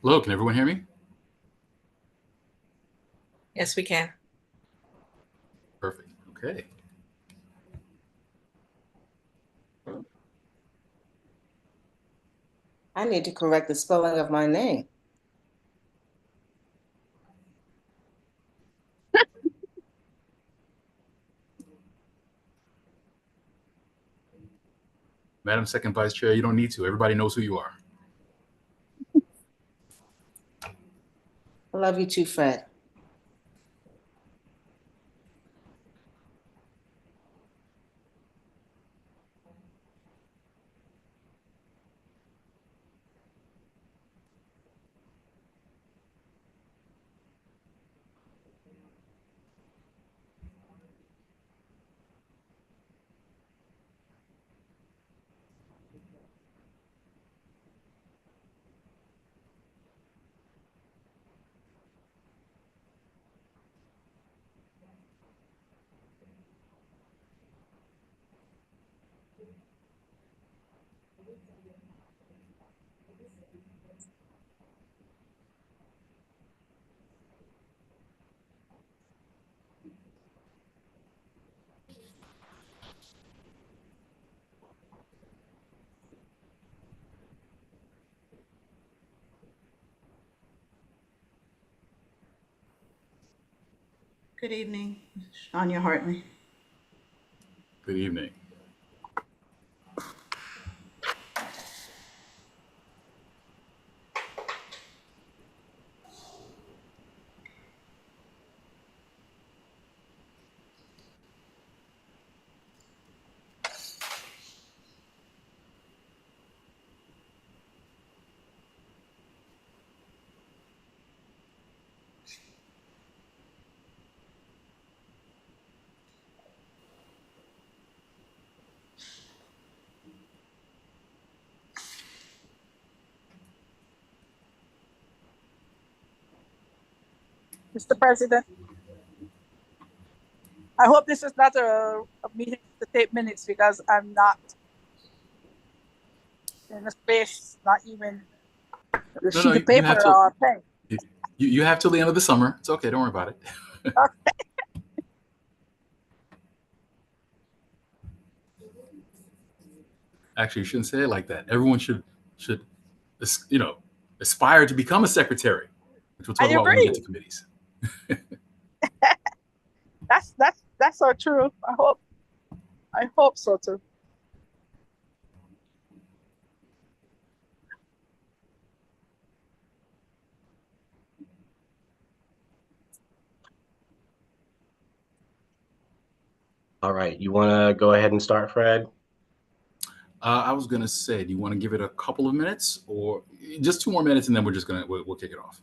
Hello, can everyone hear me? Yes, we can. Perfect. Okay. I need to correct the spelling of my name. Madam Second Vice Chair, you don't need to. Everybody knows who you are. I love you too, Fred. Good evening, Shania Hartley. Good evening. Mr. President, I hope this is not a meeting to take minutes because I'm not in a space, not even the No, sheet of you have paper to. or pen. You have till the end of the summer. It's okay. Don't worry about it. Okay. Actually, you shouldn't say it like that. Everyone should you know aspire to become a secretary, which we'll I talk about when we get to agree. committees. That's so true. I hope so too. All right, you want to go ahead and start, Fred? I was gonna say, do you want to give it a couple of minutes or just 2 more minutes, and then we'll kick it off.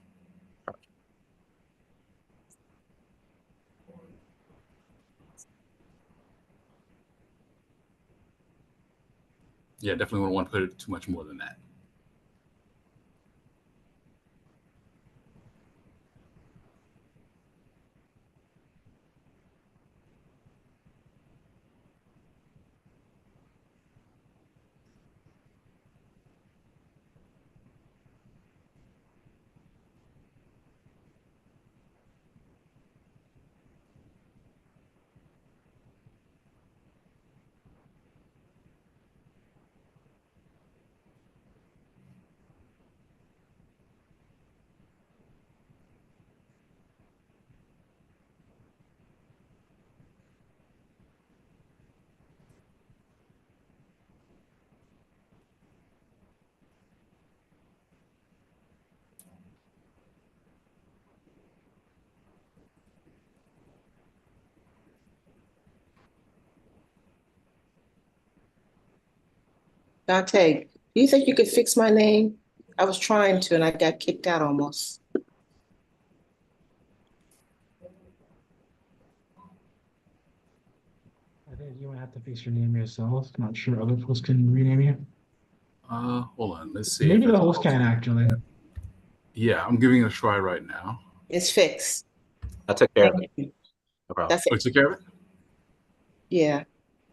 Yeah, definitely wouldn't want to put it too much more than that. Dante, do you think you could fix my name? I was trying to and I got kicked out almost. I think you might have to fix your name yourself. Not sure other folks can rename you. Hold on. Let's see. Maybe if the it's host can actually. Yeah, I'm giving it a try right now. It's fixed. I took care of Thank it. you. No problem. That's Oh, you it. took care of it? Yeah,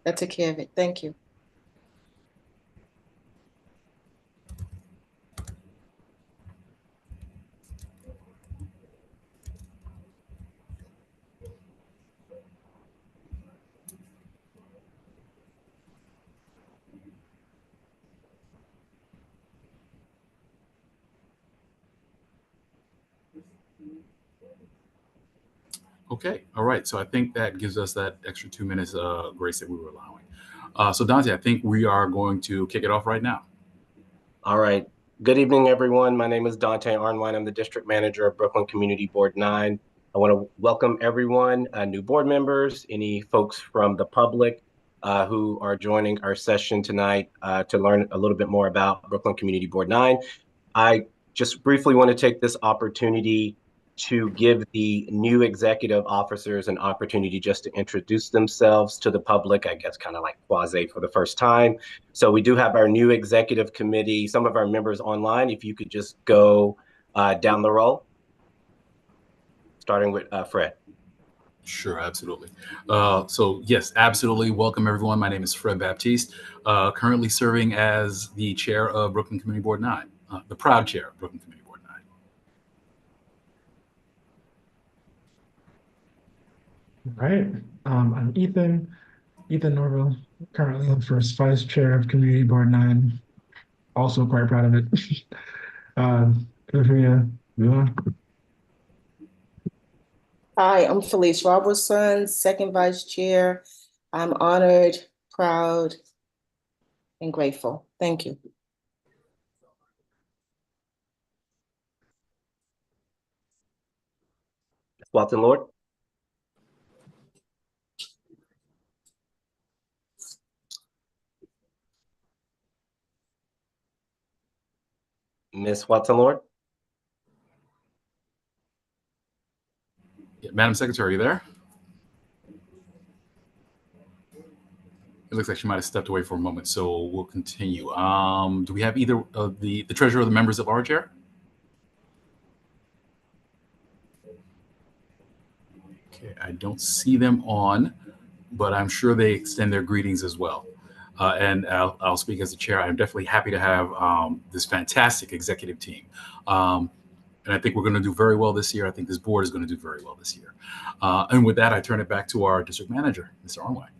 that took care of it. Thank you. Okay, all right. So I think that gives us that extra 2 minutes grace that we were allowing. So Dante, I think we are going to kick it off right now. All right. Good evening, everyone. My name is Dante Arnwine. I'm the district manager of Brooklyn Community Board 9. I want to welcome everyone, new board members, any folks from the public who are joining our session tonight to learn a little bit more about Brooklyn Community Board 9. I just briefly want to take this opportunity to give the new executive officers an opportunity just to introduce themselves to the public, I guess kind of like quasi for the first time. So we do have our new executive committee, some of our members online. If you could just go down the row, starting with Fred. Sure, absolutely. So yes, absolutely. Welcome everyone. My name is Fred Baptiste, currently serving as the chair of Brooklyn Community Board 9, the proud chair of Brooklyn Community Board 9. Right. I'm Ethan Norville, currently the first vice chair of Community Board 9. Also quite proud of it. Good for you. Move on. Hi, I'm Felice Robertson, second vice chair. I'm honored, proud, and grateful. Thank you. Watson Lord. Ms. Watson Lord. Yeah, Madam Secretary, are you there? It looks like she might have stepped away for a moment, so we'll continue. Do we have either of the treasurer or the members of our chair? Okay, I don't see them on, but I'm sure they extend their greetings as well. And I'll speak as the chair. I'm definitely happy to have this fantastic executive team. And I think we're going to do very well this year. I think this board is going to do very well this year. And with that, I turn it back to our district manager, Mr. Arnwine.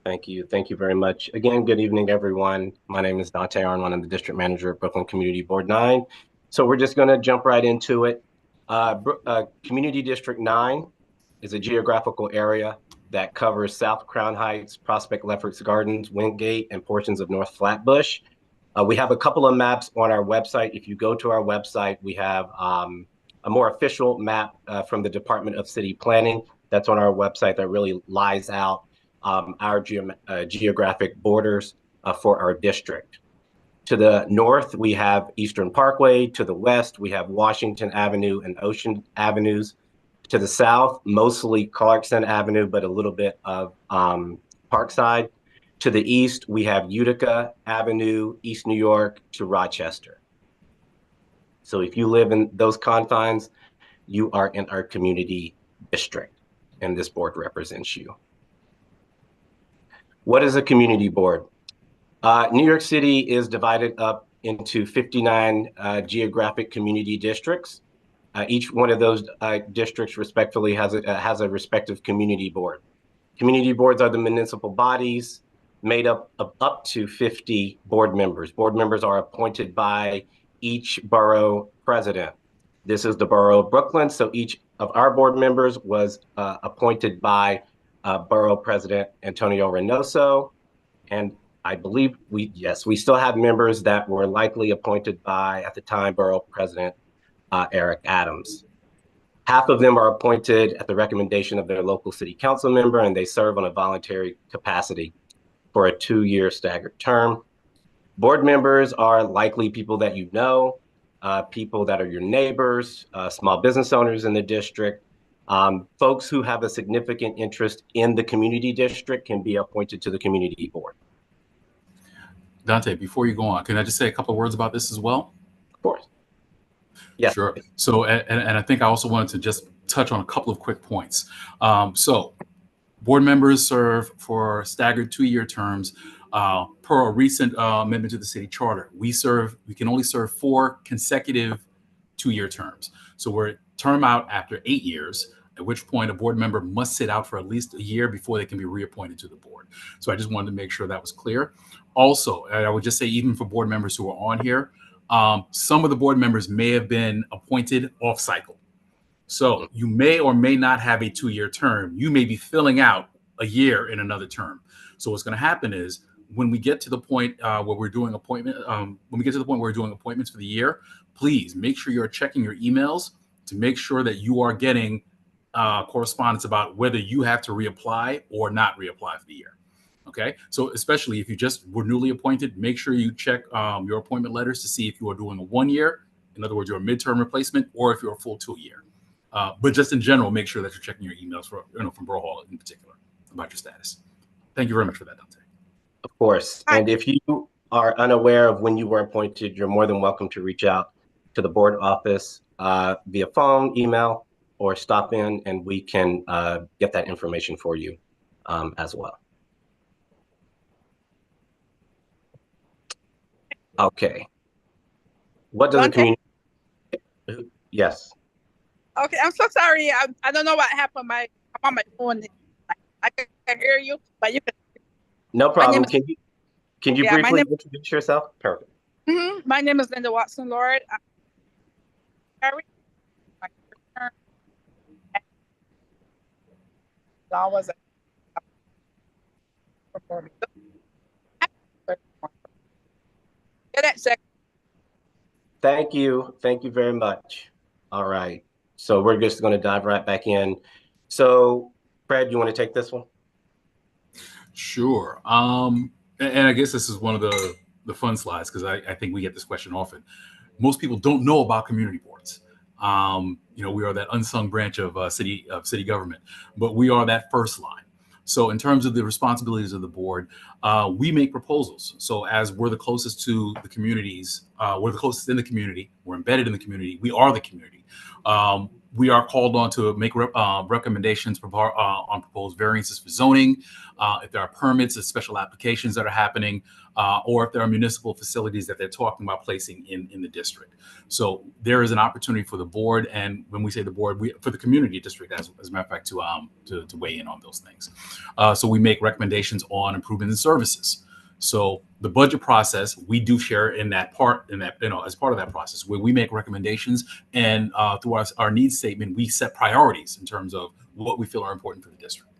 Thank you. Thank you very much. Again, good evening, everyone. My name is Dante Arnwine. I'm the district manager of Brooklyn Community Board 9. So we're just going to jump right into it. Community District 9 is a geographical area that covers South Crown Heights, Prospect Lefferts Gardens, Wingate, and portions of North Flatbush. We have a couple of maps on our website. If you go to our website, we have a more official map from the Department of City Planning that's on our website that really lies out our geographic borders for our district. To the north, we have Eastern Parkway. To the west, we have Washington Avenue and Ocean Avenues. To the south, mostly Clarkson Avenue, but a little bit of Parkside. To the east, we have Utica Avenue, East New York to Rochester. So if you live in those confines, you are in our community district, and this board represents you. What is a community board? New York City is divided up into 59 geographic community districts. Each one of those districts respectively has a respective community board. Community boards are the municipal bodies made up of up to 50 board members. Board members are appointed by each borough president. This is the borough of Brooklyn, so each of our board members was appointed by Borough President Antonio Reynoso, and I believe we still have members that were likely appointed by, at the time, Borough President Eric Adams. Half of them are appointed at the recommendation of their local city council member, and they serve on a voluntary capacity for a 2-year staggered term. Board members are likely people that you know, people that are your neighbors, small business owners in the district. Folks who have a significant interest in the community district can be appointed to the community board. Dante, before you go on, can I just say a couple of words about this as well? Of course. Yes. Sure. So, and I think I also wanted to just touch on a couple of quick points. So board members serve for staggered 2-year terms. Per a recent amendment to the city charter, we can only serve 4 consecutive 2-year terms. So we're term out after 8 years, at which point a board member must sit out for at least a year before they can be reappointed to the board. So I just wanted to make sure that was clear. Also, I would just say, even for board members who are on here, some of the board members may have been appointed off cycle. So you may or may not have a 2-year term. You may be filling out a year in another term. So what's going to happen is when we get to the point where we're doing appointments for the year, please make sure you're checking your emails to make sure that you are getting correspondence about whether you have to reapply or not reapply for the year. Okay, so especially if you just were newly appointed, make sure you check your appointment letters to see if you are doing a 1 year, in other words, you're a midterm replacement, or if you're a full 2 year. But just in general, make sure that you're checking your emails from Borough Hall in particular about your status. Thank you very much for that, Dante. Of course. And if you are unaware of when you were appointed, you're more than welcome to reach out to the board office via phone, email, or stop in, and we can get that information for you as well. Okay. What does the community? Yes. Okay, I'm so sorry. I don't know what happened. I'm on my phone. I can hear you, but you can. No problem. Can you briefly introduce yourself? Perfect. My name is Linda Watson Lord. Thank you. Thank you very much. All right. So we're just going to dive right back in. So, Fred, you want to take this one? Sure. And I guess this is one of the fun slides because I think we get this question often. Most people don't know about community boards. We are that unsung branch of city government, but we are that first line. So in terms of the responsibilities of the board, we make proposals. So as we're the closest to the communities, we're the closest in the community, we're embedded in the community, we are the community. We are called on to make recommendations on proposed variances for zoning, if there are permits and special applications that are happening, or if there are municipal facilities that they're talking about placing in the district. So there is an opportunity for the board, and when we say the board, for the community district, as a matter of fact, to weigh in on those things. So we make recommendations on improvements in services. So the budget process, we do share in that part, as part of that process, where we make recommendations, and through our needs statement, we set priorities in terms of what we feel are important for the district.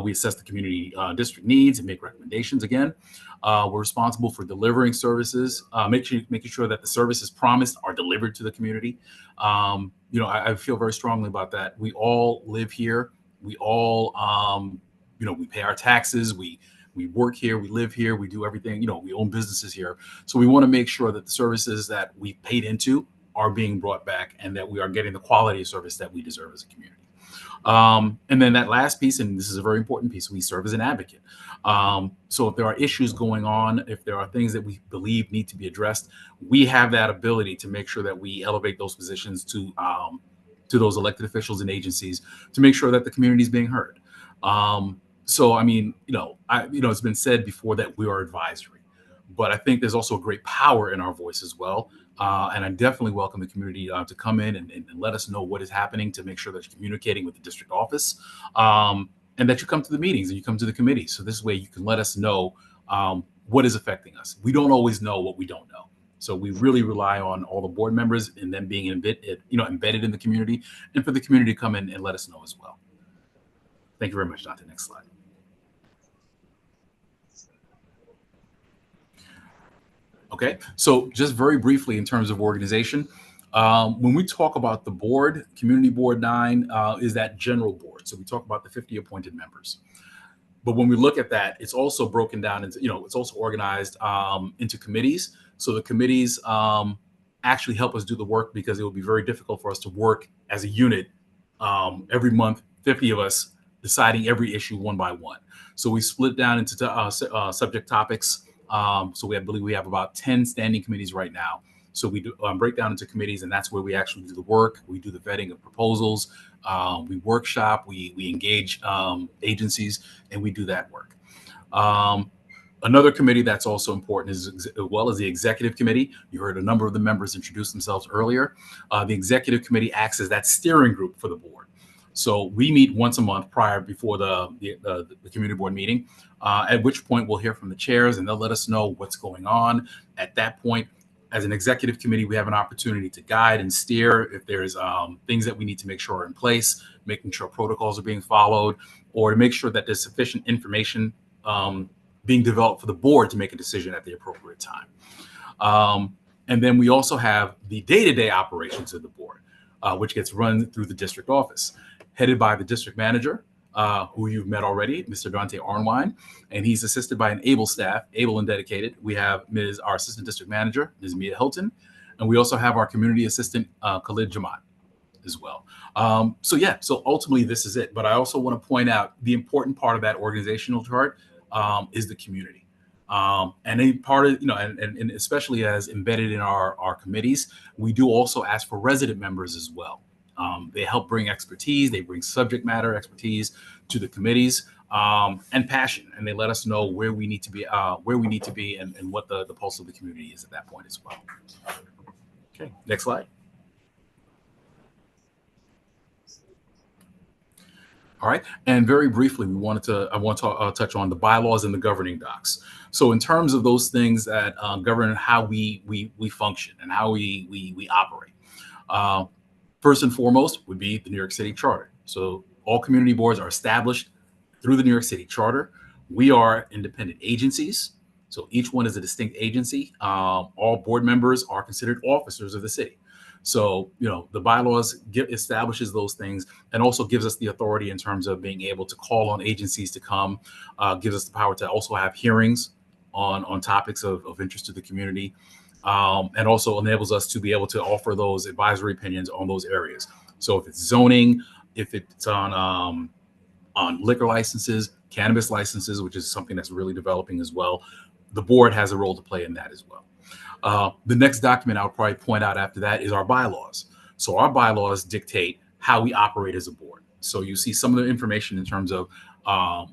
We assess the community district needs and make recommendations again. We're responsible for delivering services, making sure that the services promised are delivered to the community. I feel very strongly about that. We all live here. We all, we pay our taxes. We work here, we live here, we do everything, we own businesses here. So we want to make sure that the services that we paid into are being brought back and that we are getting the quality of service that we deserve as a community. And then that last piece, and this is a very important piece, we serve as an advocate. So if there are issues going on, if there are things that we believe need to be addressed, we have that ability to make sure that we elevate those positions to those elected officials and agencies to make sure that the community is being heard. So, I mean, it's been said before that we are advisory, but I think there's also a great power in our voice as well. And I definitely welcome the community to come in and let us know what is happening to make sure that you're communicating with the district office and that you come to the meetings and you come to the committees. So this way you can let us know what is affecting us. We don't always know what we don't know. So we really rely on all the board members and them being embedded in the community, and for the community to come in and let us know as well. Thank you very much, Dante. Next slide. Okay, so just very briefly in terms of organization, when we talk about the board, Community Board 9 is that general board. So we talk about the 50 appointed members. But when we look at that, it's also broken down into, it's also organized into committees. So the committees actually help us do the work because it would be very difficult for us to work as a unit every month, 50 of us deciding every issue one by one. So we split down into subject topics. So I believe we have about 10 standing committees right now. So we do break down into committees, and that's where we actually do the work. We do the vetting of proposals. We workshop. We engage agencies, and we do that work. Another committee that's also important is, as well as the executive committee. You heard a number of the members introduce themselves earlier. The executive committee acts as that steering group for the board. So we meet once a month before the community board meeting, at which point we'll hear from the chairs and they'll let us know what's going on. At that point, as an executive committee, we have an opportunity to guide and steer if there's things that we need to make sure are in place, making sure protocols are being followed, or to make sure that there's sufficient information being developed for the board to make a decision at the appropriate time. And then we also have the day-to-day operations of the board, which gets run through the district office, headed by the district manager, who you've met already, Mr. Dante Arnwine, and he's assisted by an able staff, able and dedicated. We have our assistant district manager, Ms. Mia Hilton, and we also have our community assistant, Khalid Jamat, as well. So ultimately this is it. But I also want to point out the important part of that organizational chart is the community. And a part of, and especially as embedded in our committees, we do also ask for resident members as well. They help bring expertise, they bring subject matter expertise to the committees, and passion, and they let us know where we need to be, and what the pulse of the community is at that point as well. Okay, next slide. All right, and very briefly, I want to touch on the bylaws and the governing docs. So in terms of those things that govern how we function and how we operate, first and foremost would be the New York City Charter. So all community boards are established through the New York City Charter. We are independent agencies, so each one is a distinct agency. All board members are considered officers of the city. So, the bylaws establishes those things and also gives us the authority in terms of being able to call on agencies to come, gives us the power to also have hearings on topics of interest to the community, and also enables us to be able to offer those advisory opinions on those areas. So if it's zoning, if it's on liquor licenses, cannabis licenses, which is something that's really developing as well, the board has a role to play in that as well. The next document I'll probably point out after that is our bylaws. So our bylaws dictate how we operate as a board. So you see some of the information in terms of, how,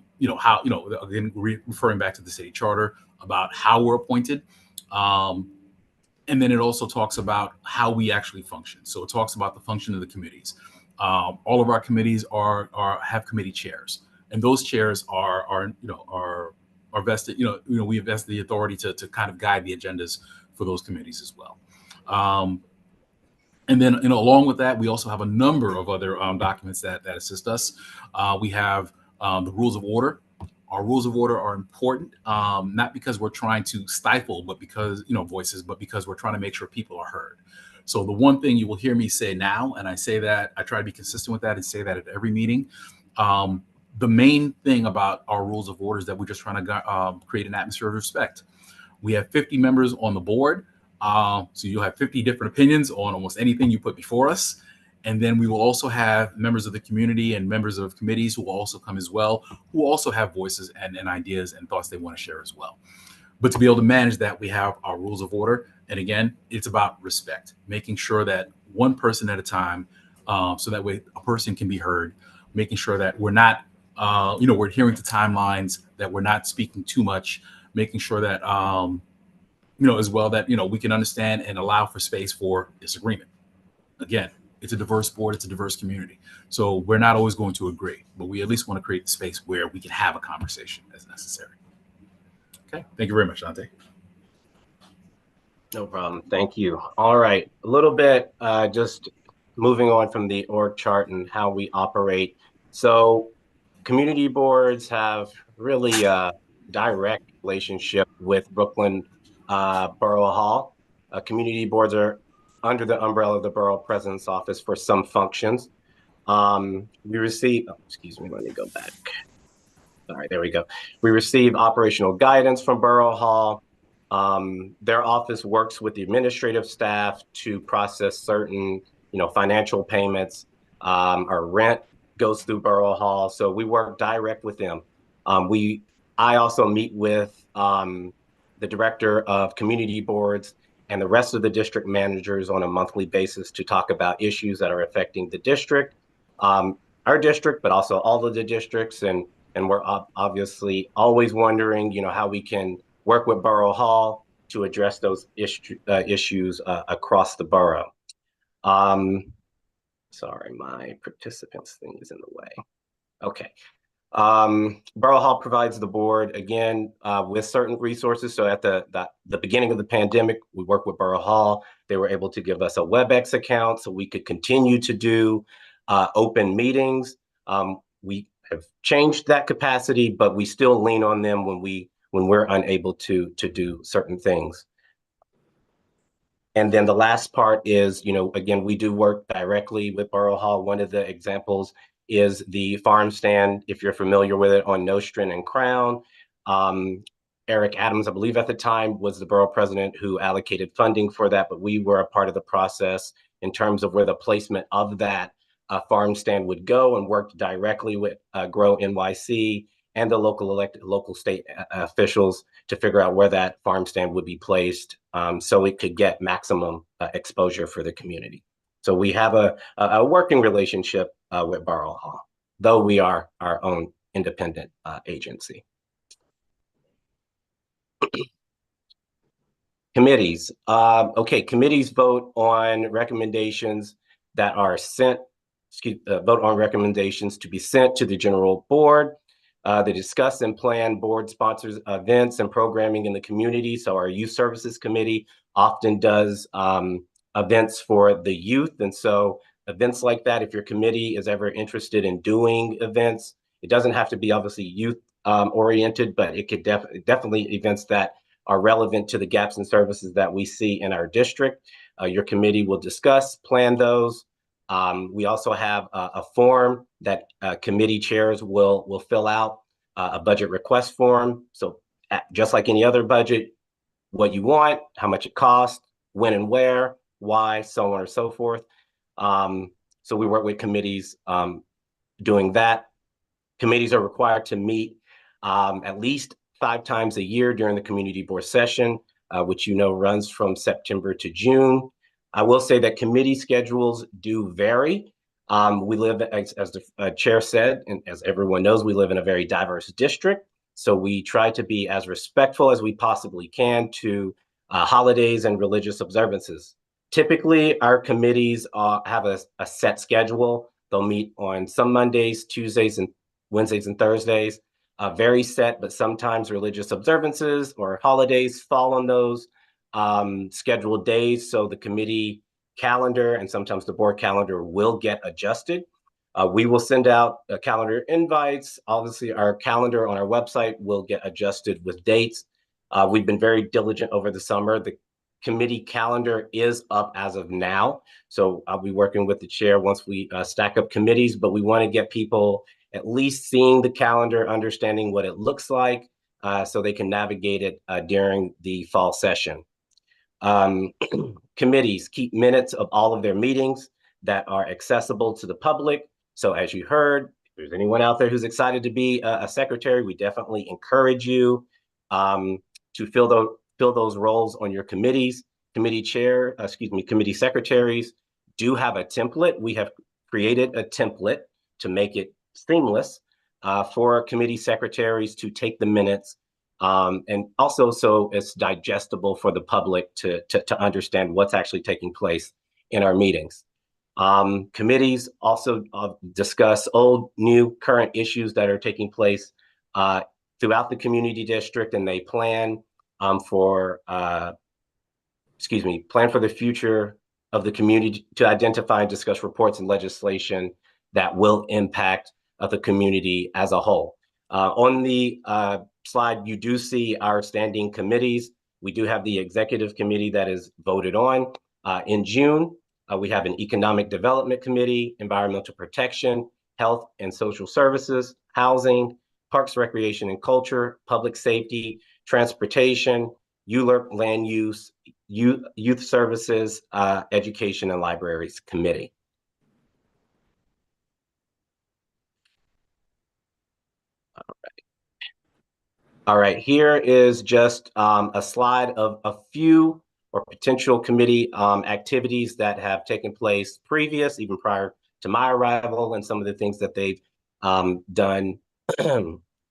again, referring back to the city charter about how we're appointed. And then it also talks about how we actually function. So it talks about the function of the committees. All of our committees have committee chairs, and those chairs are vested. We have vested the authority to kind of guide the agendas for those committees as well. And then, along with that, we also have a number of other documents that assist us. We have the rules of order. Our rules of order are important, not because we're trying to stifle, but because voices, but because we're trying to make sure people are heard. So the one thing you will hear me say now, and I say that, I try to be consistent with that and say that at every meeting. The main thing about our rules of order is that we're just trying to create an atmosphere of respect. We have 50 members on the board. So you'll have 50 different opinions on almost anything you put before us. And then we will also have members of the community and members of committees who will also come as well, who also have voices and ideas and thoughts they want to share as well. But to be able to manage that, we have our rules of order. And again, it's about respect, making sure that one person at a time, so that way a person can be heard, making sure that we're not, we're adhering to timelines, that we're not speaking too much, making sure that, as well that, we can understand and allow for space for disagreement. Again, it's a diverse board, it's a diverse community. So we're not always going to agree, but we at least want to create the space where we can have a conversation as necessary. Okay, thank you very much, Dante. No problem, thank you. All right, a little bit, just moving on from the org chart and how we operate. So community boards have really a direct relationship with Brooklyn Borough Hall. Community boards are under the umbrella of the Borough President's Office for some functions. We receive, excuse me, let me go back. All right, there we go. We receive operational guidance from Borough Hall. Their office works with the administrative staff to process certain, financial payments. Our rent goes through Borough Hall, so we work direct with them. I also meet with the director of community boards and the rest of the district managers on a monthly basis to talk about issues that are affecting the district, our district, but also all of the districts. And we're obviously always wondering, how we can work with Borough Hall to address those issues across the borough. Sorry, my participants thing is in the way. Okay. Borough Hall provides the board again with certain resources. So at the beginning of the pandemic, we worked with Borough Hall. They were able to give us a WebEx account so we could continue to do open meetings. We have changed that capacity, but we still lean on them when we're unable to do certain things. And then the last part is, again, we do work directly with Borough Hall. One of the examples is the farm stand, if you're familiar with it, on Nostrand and Crown. Eric Adams, I believe at the time, was the borough president who allocated funding for that, but we were a part of the process in terms of where the placement of that farm stand would go, and worked directly with Grow NYC and the local state officials to figure out where that farm stand would be placed, so it could get maximum exposure for the community. So we have a working relationship with Borough Hall, though we are our own independent agency. Committees. Okay, committees vote on recommendations that are sent, vote on recommendations to be sent to the general board. They discuss and plan board sponsors events and programming in the community. So our youth services committee often does events for the youth. And so events like that, if your committee is ever interested in doing events, it doesn't have to be obviously youth oriented, but it could definitely events that are relevant to the gaps in services that we see in our district. Your committee will discuss, plan those. We also have a form that committee chairs will fill out, a budget request form. So just like any other budget, what you want, how much it costs, when and where, why, so on and so forth. So we work with committees doing that. Committees are required to meet at least 5 times a year during the community board session, which runs from September to June. I will say that committee schedules do vary. We live, as the chair said, and as everyone knows, we live in a very diverse district. So we try to be as respectful as we possibly can to holidays and religious observances. Typically, our committees have a set schedule. They'll meet on some Mondays, Tuesdays, and Wednesdays and Thursdays. Very set, but sometimes religious observances or holidays fall on those scheduled days. So the committee calendar and sometimes the board calendar will get adjusted. We will send out calendar invites. Obviously, our calendar on our website will get adjusted with dates. We've been very diligent over the summer. The committee calendar is up as of now. So I'll be working with the chair once we stack up committees, but we want to get people at least seeing the calendar, understanding what it looks like, so they can navigate it during the fall session. Committees keep minutes of all of their meetings that are accessible to the public. So as you heard, if there's anyone out there who's excited to be a secretary, we definitely encourage you to fill those roles on your committees. Committee secretaries do have a template. We have created a template to make it seamless for committee secretaries to take the minutes, and also so it's digestible for the public to understand what's actually taking place in our meetings. Committees also discuss old, new, current issues that are taking place throughout the community district, and they plan for the future of the community to identify and discuss reports and legislation that will impact the community as a whole. On the slide, you do see our standing committees. We do have the executive committee that is voted on. In June, we have an economic development committee, environmental protection, health and social services, housing, parks, recreation and culture, public safety, transportation, ULURP, land use, youth services, education and libraries committee. All right, here is just a slide of a few or potential committee activities that have taken place even prior to my arrival, and some of the things that they've done.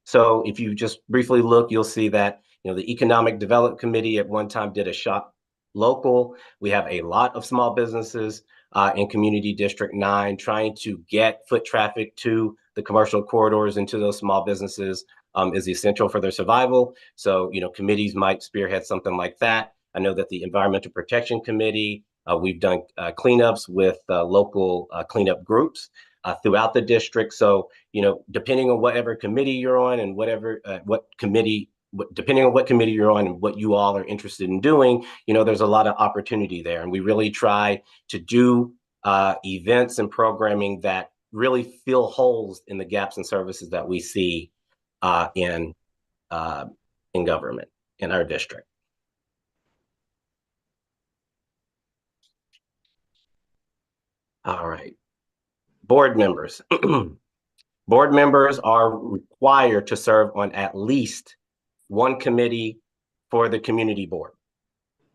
So if you just briefly look, you'll see that the Economic Development Committee at one time did a shop local. We have a lot of small businesses in Community District 9, trying to get foot traffic to the commercial corridors and to those small businesses is essential for their survival. So, committees might spearhead something like that. I know that the Environmental Protection Committee, we've done cleanups with local cleanup groups throughout the district. So, depending on whatever committee you're on and depending on what committee you're on and what you all are interested in doing, there's a lot of opportunity there. And we really try to do events and programming that really fill holes in the gaps and services that we see in government in our district. All right. Board members. Board members are required to serve on at least one committee for the community board.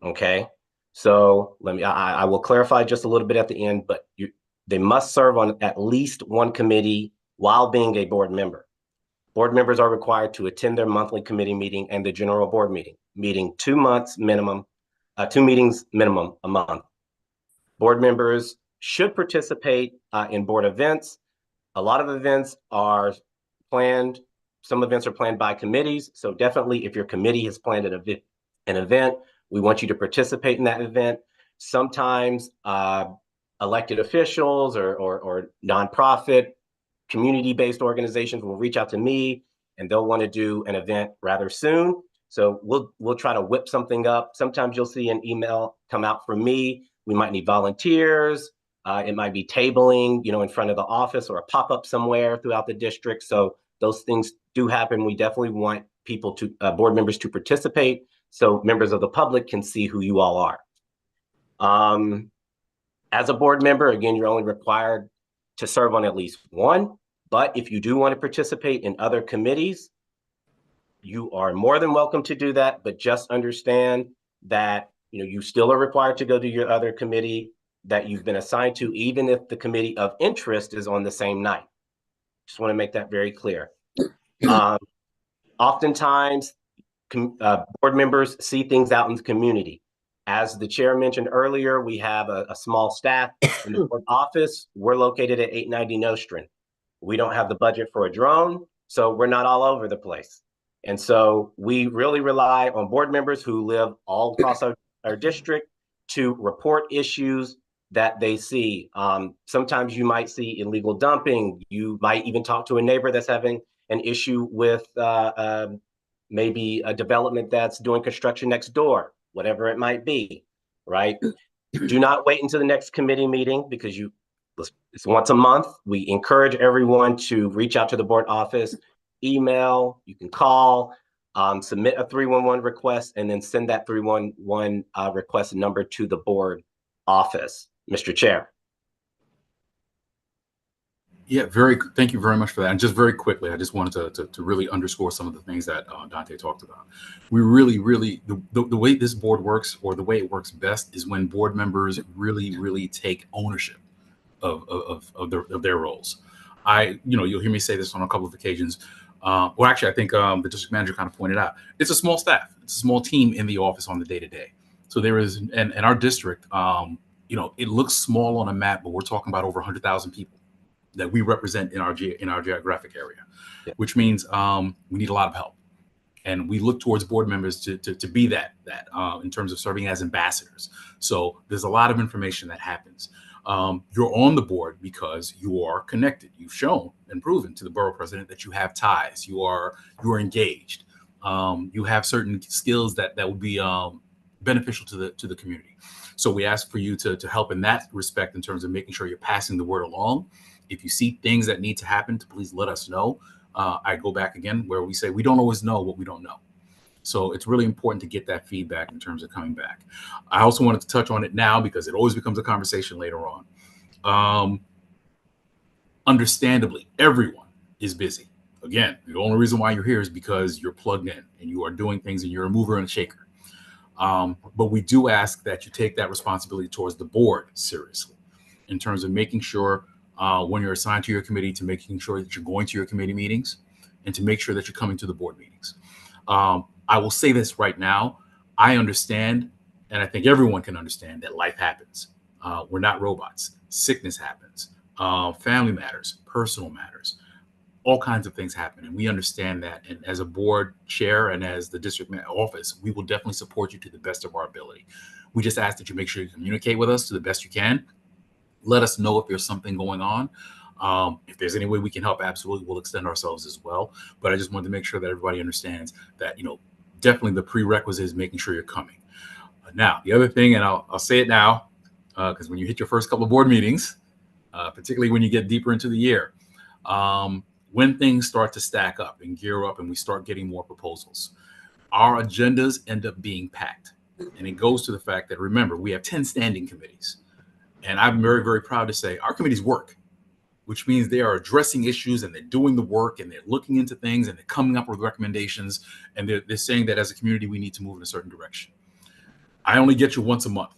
Okay. So I will clarify just a little bit at the end, but they must serve on at least one committee while being a board member. Board members are required to attend their monthly committee meeting and the general board meeting 2 months minimum, 2 meetings minimum a month. Board members should participate in board events. A lot of events are planned. Some events are planned by committees. So definitely if your committee has planned an event, we want you to participate in that event. Sometimes elected officials or nonprofit community-based organizations will reach out to me and they'll want to do an event rather soon. So we'll try to whip something up. Sometimes you'll see an email come out from me. We might need volunteers. It might be tabling, in front of the office or a pop-up somewhere throughout the district. So those things do happen. We definitely want people to, board members to participate so members of the public can see who you all are. As a board member, again, you're only required to serve on at least one, but if you do want to participate in other committees, you are more than welcome to do that, but just understand that, you still are required to go to your other committee that you've been assigned to, even if the committee of interest is on the same night. Just want to make that very clear. Oftentimes, board members see things out in the community. As the chair mentioned earlier, we have a small staff in the board office. We're located at 890 Nostrand. We don't have the budget for a drone, so we're not all over the place. And so we really rely on board members who live all across our district to report issues that they see. Sometimes you might see illegal dumping. You might even talk to a neighbor that's having an issue with maybe a development that's doing construction next door, whatever it might be, right? Do not wait until the next committee meeting because it's once a month. We encourage everyone to reach out to the board office, email, you can call, submit a 311 request, and then send that 311 request number to the board office. Mr. Chair. Yeah, thank you very much for that. And just very quickly, I just wanted to really underscore some of the things that Dante talked about. We really, the way this board works, or the way it works best, is when board members really take ownership of their roles. You'll hear me say this on a couple of occasions. Well, actually, I think the district manager kind of pointed out, it's a small staff. It's a small team in the office on the day-to-day. So there is, and our district, it looks small on a map, but we're talking about over 100,000 people that we represent in our geographic area, yeah. Which means we need a lot of help. And we look towards board members to be that in terms of serving as ambassadors. So there's a lot of information that happens. You're on the board because you are connected. You've shown and proven to the borough president that you have ties. You are engaged. You have certain skills that would be beneficial to the community. So we ask for you to help in that respect in terms of making sure you're passing the word along. If you see things that need to happen, please let us know. I go back again where we say we don't always know what we don't know. So it's really important to get that feedback in terms of coming back. I also wanted to touch on it now because it always becomes a conversation later on. Understandably, everyone is busy. Again, the only reason why you're here is because you're plugged in and you are doing things and you're a mover and a shaker. But we do ask that you take that responsibility towards the board seriously in terms of making sure when you're assigned to your committee, to making sure that you're going to your committee meetings and to make sure that you're coming to the board meetings. I will say this right now. I understand, and I think everyone can understand that life happens. We're not robots. Sickness happens. Family matters, personal matters, all kinds of things happen, and we understand that. And as a board chair and as the district office, we will definitely support you to the best of our ability. We just ask that you make sure you communicate with us to the best you can. Let us know if there's something going on. If there's any way we can help, absolutely, we'll extend ourselves as well. But I just wanted to make sure that everybody understands that, definitely the prerequisite is making sure you're coming. Now, the other thing, and I'll say it now, because when you hit your first couple of board meetings, particularly when you get deeper into the year, when things start to stack up and gear up and we start getting more proposals, our agendas end up being packed. And it goes to the fact that, remember, we have 10 standing committees. And I'm very, very proud to say our committees work, which means they are addressing issues and they're doing the work and they're looking into things and they're coming up with recommendations. And they're saying that as a community, we need to move in a certain direction. I only get you once a month,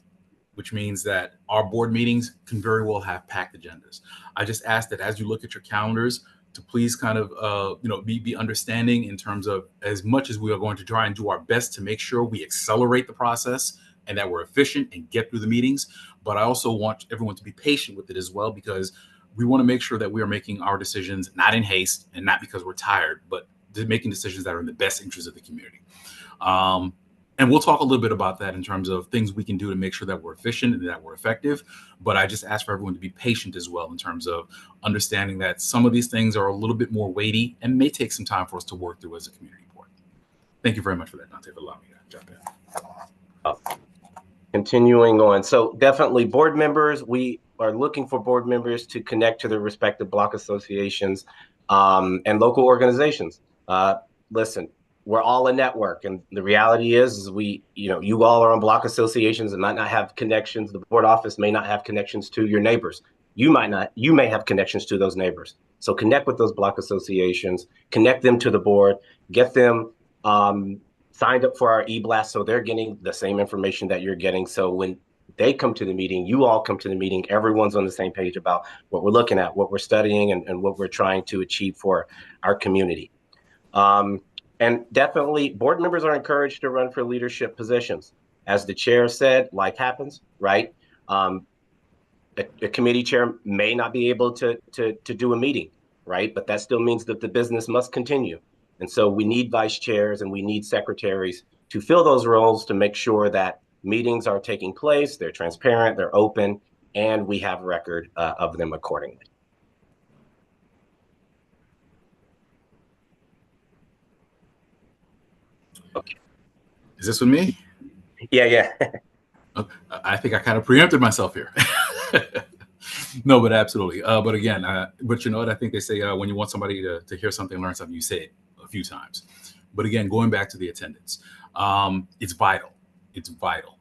which means that our board meetings can very well have packed agendas. I just ask that as you look at your calendars, to please kind of, be understanding in terms of, as much as we are going to try and do our best to make sure we accelerate the process and that we're efficient and get through the meetings. But I also want everyone to be patient with it as well, because we want to make sure that we are making our decisions not in haste and not because we're tired, but making decisions that are in the best interest of the community. And we'll talk a little bit about that in terms of things we can do to make sure that we're efficient and that we're effective. But I just ask for everyone to be patient as well in terms of understanding that some of these things are a little bit more weighty and may take some time for us to work through as a community board. Thank you very much for that, Dante, for allowing me to jump in. Continuing on. So definitely board members, we are looking for board members to connect to their respective block associations and local organizations. Listen, we're all a network, and the reality is you all are on block associations and might not have connections. The board office may not have connections to your neighbors. You may have connections to those neighbors. So connect with those block associations, connect them to the board, get them signed up for our e-blast so they're getting the same information that you're getting. So when they come to the meeting, you all come to the meeting, everyone's on the same page about what we're looking at, what we're studying, and what we're trying to achieve for our community. And definitely board members are encouraged to run for leadership positions. As the chair said, life happens, right? A committee chair may not be able to do a meeting, right? But that still means that the business must continue. And so we need vice chairs and we need secretaries to fill those roles to make sure that meetings are taking place, they're transparent, they're open, and we have record of them accordingly. Okay. Is this with me? Yeah. I think I kind of preempted myself here. No, but absolutely. But again, but you know what? I think they say when you want somebody to hear something, learn something, you say it a few times. But again, going back to the attendance, it's vital. It's vital.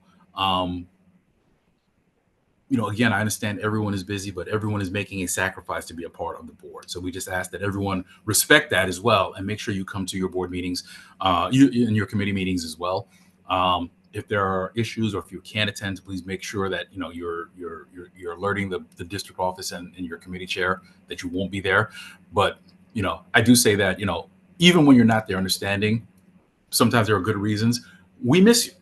Again, I understand everyone is busy, but everyone is making a sacrifice to be a part of the board. So we just ask that everyone respect that as well, and make sure you come to your board meetings, in your committee meetings as well. If there are issues or if you can't attend, please make sure that you're alerting the district office and your committee chair that you won't be there. But I do say that even when you're not there, understanding sometimes there are good reasons. We miss you.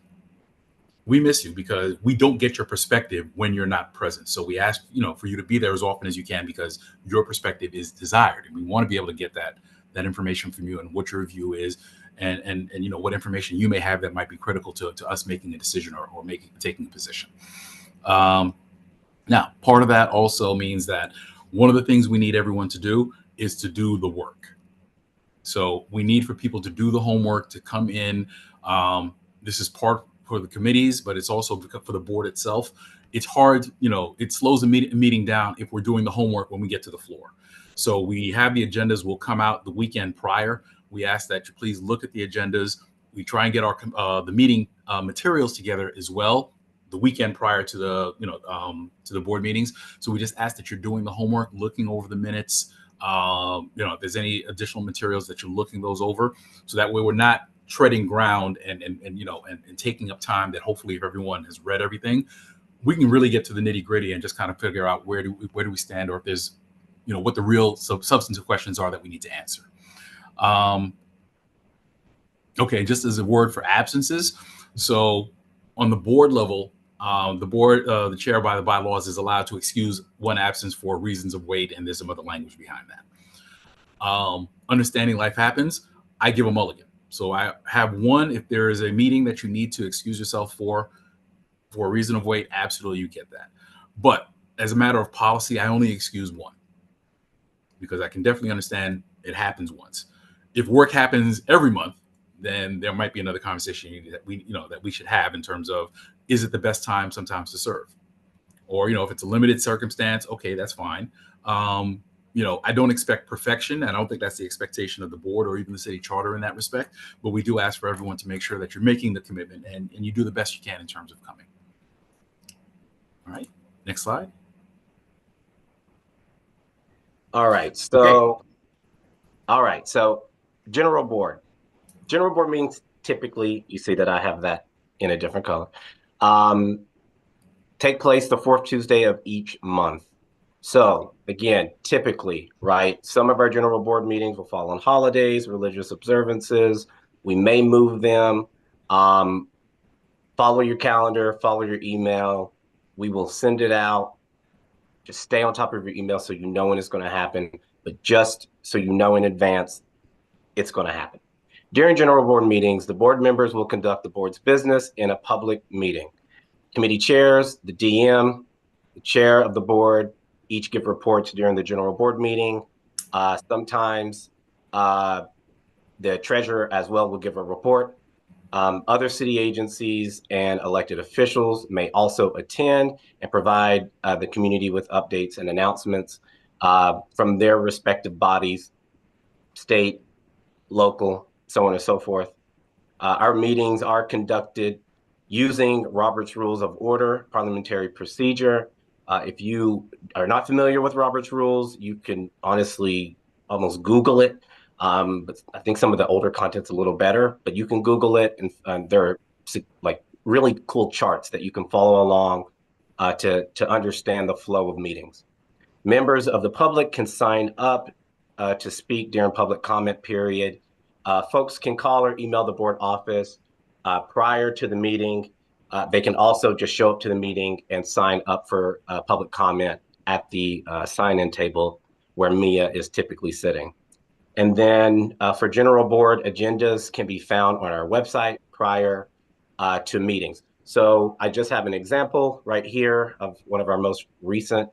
We miss you because we don't get your perspective when you're not present. So we ask, for you to be there as often as you can because your perspective is desired. And we want to be able to get that information from you and what your view is and what information you may have that might be critical to us making a decision or taking a position. Now, part of that also means that one of the things we need everyone to do is to do the work. So we need for people to do the homework, to come in. This is part for the committees, but it's also for the board itself. It's hard, it slows the meeting down if we're doing the homework when we get to the floor. So we have the agendas will come out the weekend prior. We ask that you please look at the agendas. We try and get the meeting materials together as well the weekend prior to the board meetings. So we just ask that you're doing the homework, looking over the minutes. If there's any additional materials that you're looking those over, so that way we're not treading ground and taking up time that hopefully if everyone has read everything, we can really get to the nitty gritty and just kind of figure out where do we stand, or if there's, what the real substantive questions are that we need to answer. Okay, just as a word for absences. So on the board level, The board, the chair by the bylaws is allowed to excuse one absence for reasons of weight, and there's some other language behind that. Understanding life happens, I give a mulligan. So I have one, if there is a meeting that you need to excuse yourself for a reason of weight, absolutely you get that. But as a matter of policy, I only excuse one because I can definitely understand it happens once. If work happens every month, then there might be another conversation that we should have in terms of, is it the best time sometimes to serve? Or, if it's a limited circumstance, okay, that's fine. I don't expect perfection. I don't think that's the expectation of the board or even the city charter in that respect, but we do ask for everyone to make sure that you're making the commitment and you do the best you can in terms of coming. All right, next slide. All right, so general board meetings, typically, you see that I have that in a different color, take place the fourth Tuesday of each month. So again, typically, right, some of our general board meetings will fall on holidays, religious observances. We may move them. Follow your calendar, follow your email. We will send it out. Just stay on top of your email so you know when it's going to happen, but just so you know in advance, it's going to happen. During general board meetings, the board members will conduct the board's business in a public meeting. Committee chairs, the DM, the chair of the board, each give reports during the general board meeting. Sometimes the treasurer as well will give a report. Other city agencies and elected officials may also attend and provide the community with updates and announcements from their respective bodies, state, local, so on and so forth. Our meetings are conducted using Robert's Rules of Order, parliamentary procedure. If you are not familiar with Robert's Rules, you can honestly almost Google it. But I think some of the older content's a little better, but you can Google it, and there are like really cool charts that you can follow along to understand the flow of meetings. Members of the public can sign up to speak during public comment period. Folks can call or email the board office prior to the meeting. They can also just show up to the meeting and sign up for public comment at the sign-in table where Mia is typically sitting. And then for general board, agendas can be found on our website prior to meetings. So I just have an example right here of one of our most recent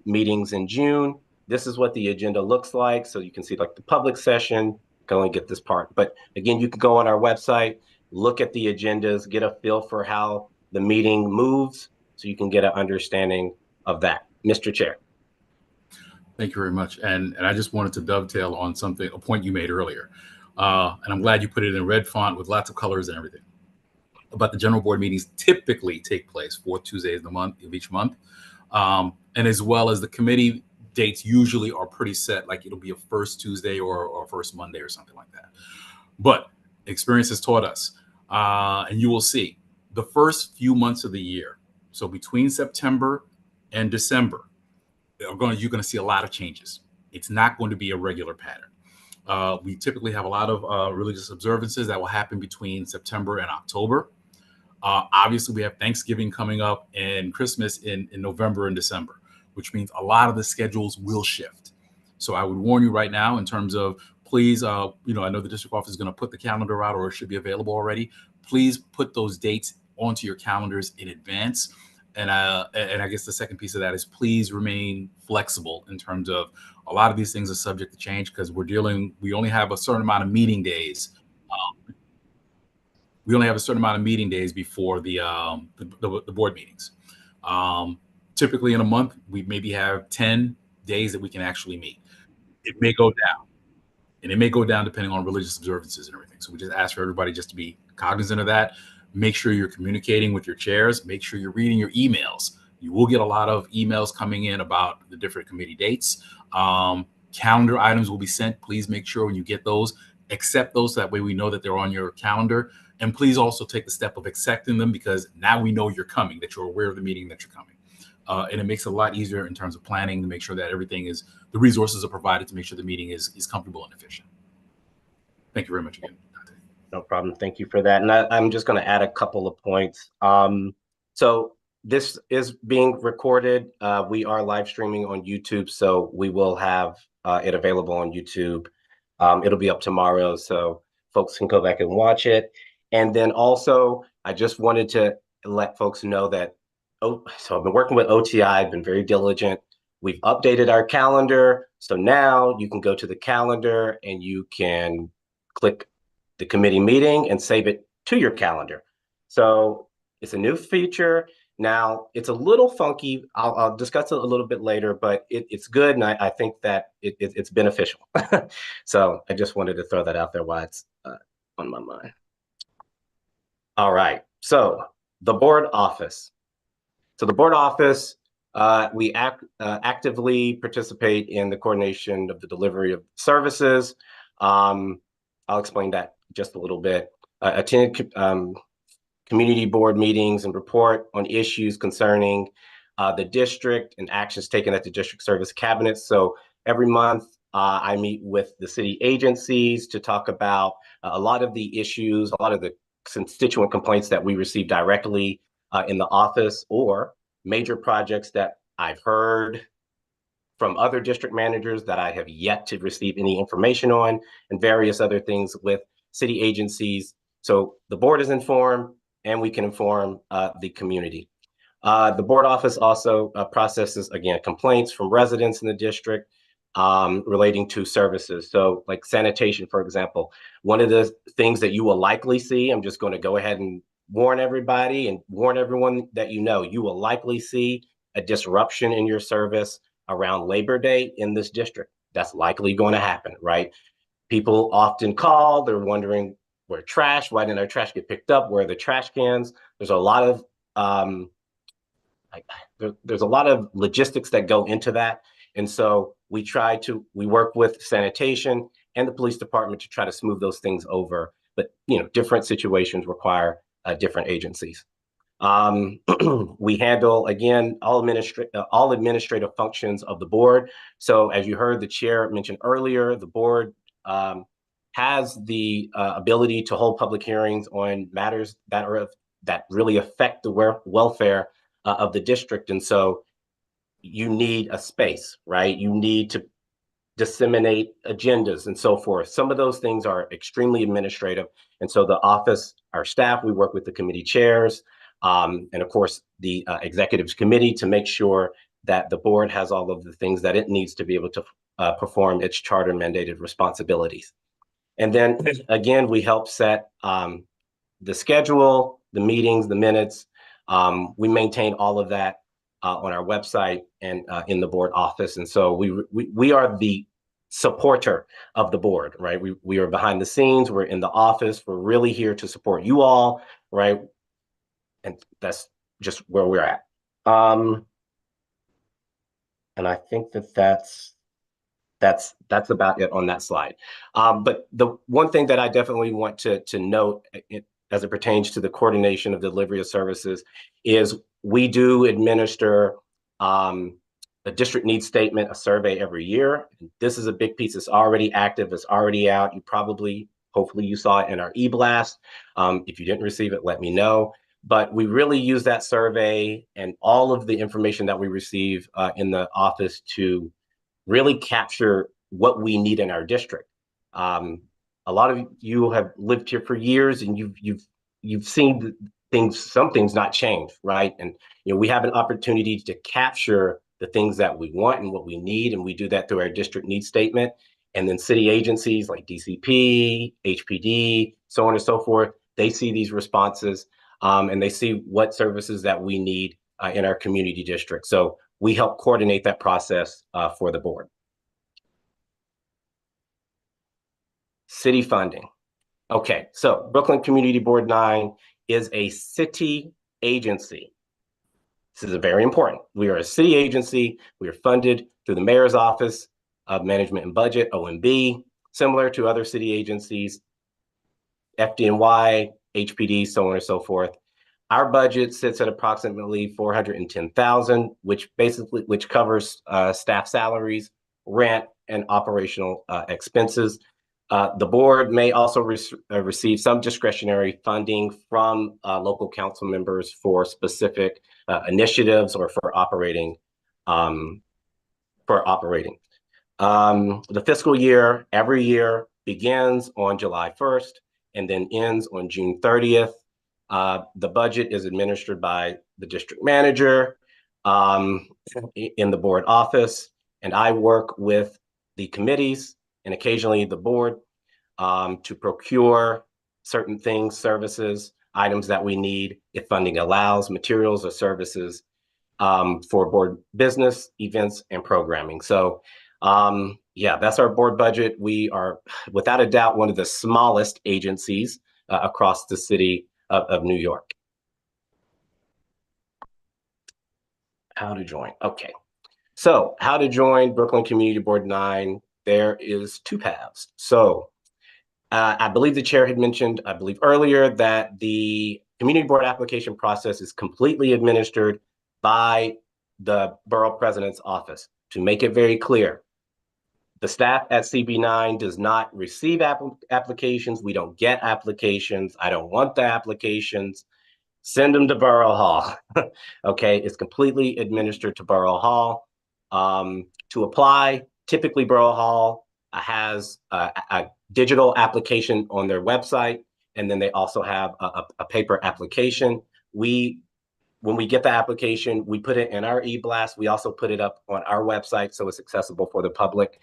meetings in June. This is what the agenda looks like. So you can see like the public session, you can only get this part. But again, you can go on our website, look at the agendas, get a feel for how the meeting moves so you can get an understanding of that. Mr. Chair. Thank you very much. And I just wanted to dovetail on a point you made earlier. And I'm glad you put it in red font with lots of colors and everything. But the general board meetings typically take place fourth Tuesdays of each month. And as well as the committee dates usually are pretty set, like it'll be a first Tuesday or first Monday or something like that. But experience has taught us, and you will see, the first few months of the year, so between September and December, you're going to see a lot of changes. It's not going to be a regular pattern. We typically have a lot of religious observances that will happen between September and October. Obviously, we have Thanksgiving coming up and Christmas in November and December, which means a lot of the schedules will shift. So I would warn you right now in terms of, please, I know the district office is going to put the calendar out, or it should be available already. Please put those dates onto your calendars in advance. And I guess the second piece of that is please remain flexible in terms of a lot of these things are subject to change because we only have a certain amount of meeting days. We only have a certain amount of meeting days before the board meetings. Typically in a month, we maybe have 10 days that we can actually meet. It may go down, and it may go down depending on religious observances and everything. So we just ask for everybody just to be cognizant of that. Make sure you're communicating with your chairs. Make sure you're reading your emails. You will get a lot of emails coming in about the different committee dates. Calendar items will be sent. Please make sure when you get those, accept those. That way we know that they're on your calendar. And please also take the step of accepting them because now we know you're coming, that you're aware of the meeting, that you're coming. And it makes it a lot easier in terms of planning to make sure that the resources are provided to make sure the meeting is comfortable and efficient. Thank you very much again. No problem. Thank you for that. And I'm just going to add a couple of points. So this is being recorded. We are live streaming on YouTube, so we will have it available on YouTube. It'll be up tomorrow, so folks can go back and watch it. And then also, I just wanted to let folks know that, so I've been working with OTI, I've been very diligent. We've updated our calendar. So now you can go to the calendar and you can click the committee meeting and save it to your calendar. So it's a new feature. Now it's a little funky. I'll discuss it a little bit later, but it's good. And I think that it's beneficial. So I just wanted to throw that out there while it's on my mind. All right. So the board office. So the board office, we actively participate in the coordination of the delivery of services. I'll explain that just a little bit. Attend community board meetings and report on issues concerning the district and actions taken at the district service cabinet. So every month I meet with the city agencies to talk about a lot of the issues, a lot of the constituent complaints that we receive directly in the office, or major projects that I've heard from other district managers that I have yet to receive any information on, and various other things with city agencies. So the board is informed and we can inform the community. The board office also processes, again, complaints from residents in the district relating to services. So like sanitation, for example, one of the things that you will likely see, I'm just going to go ahead and warn everybody and warn everyone that you will likely see a disruption in your service around Labor Day in this district. That's likely going to happen, right? People often call, they're wondering where trash, why didn't our trash get picked up? Where are the trash cans? There's a lot of there's a lot of logistics that go into that. And so we work with sanitation and the police department to try to smooth those things over. But different situations require different agencies. We handle, again, all administrative functions of the board. So as you heard the chair mention earlier, the board has the ability to hold public hearings on matters that really affect the welfare of the district. And so you need a space, right? You need to disseminate agendas and so forth. Some of those things are extremely administrative. And so the office, our staff, we work with the committee chairs, and of course the executives committee to make sure that the board has all of the things that it needs to be able to perform its charter mandated responsibilities. And then again, we help set the schedule, the meetings, the minutes. We maintain all of that on our website and in the board office. And so we are the supporter of the board, right? We are behind the scenes, we're in the office, we're really here to support you all, right? And that's just where we're at. And I think that's about it on that slide. But the one thing that I definitely want to note as it pertains to the coordination of delivery of services is we do administer a district needs statement, a survey every year. This is a big piece. It's already active. It's already out. Hopefully you saw it in our e-blast. If you didn't receive it, let me know. But we really use that survey and all of the information that we receive in the office to really capture what we need in our district. A lot of you have lived here for years, and you've seen some things not change, right? And we have an opportunity to capture the things that we want and what we need, and we do that through our district needs statement. And then city agencies like DCP, HPD, so on and so forth, they see these responses and they see what services that we need in our community district. So we help coordinate that process for the board. City funding. Okay, so Brooklyn Community Board 9 is a city agency. This is very important. We are a city agency. We are funded through the Mayor's Office of Management and Budget, OMB, similar to other city agencies, FDNY, HPD, so on and so forth. Our budget sits at approximately $410,000, which covers staff salaries, rent, and operational expenses. The board may also receive some discretionary funding from local council members for specific initiatives or for operating. The fiscal year every year begins on July 1st and then ends on June 30th. The budget is administered by the district manager in the board office, and I work with the committees and occasionally the board to procure certain things, services, items that we need if funding allows, materials or services for board business, events, and programming. So yeah, that's our board budget. We are, without a doubt, one of the smallest agencies across the city of New York. How to join? Okay. So how to join Brooklyn Community Board 9? There is two paths. So I believe the chair had mentioned, I believe earlier, that the community board application process is completely administered by the borough president's office. To make it very clear, the staff at CB9 does not receive applications. We don't get applications. I don't want the applications. Send them to Borough Hall. Okay, it's completely administered to Borough Hall. To apply, typically Borough Hall has a digital application on their website, and then they also have a paper application. When we get the application, we put it in our e-blast. We also put it up on our website so it's accessible for the public.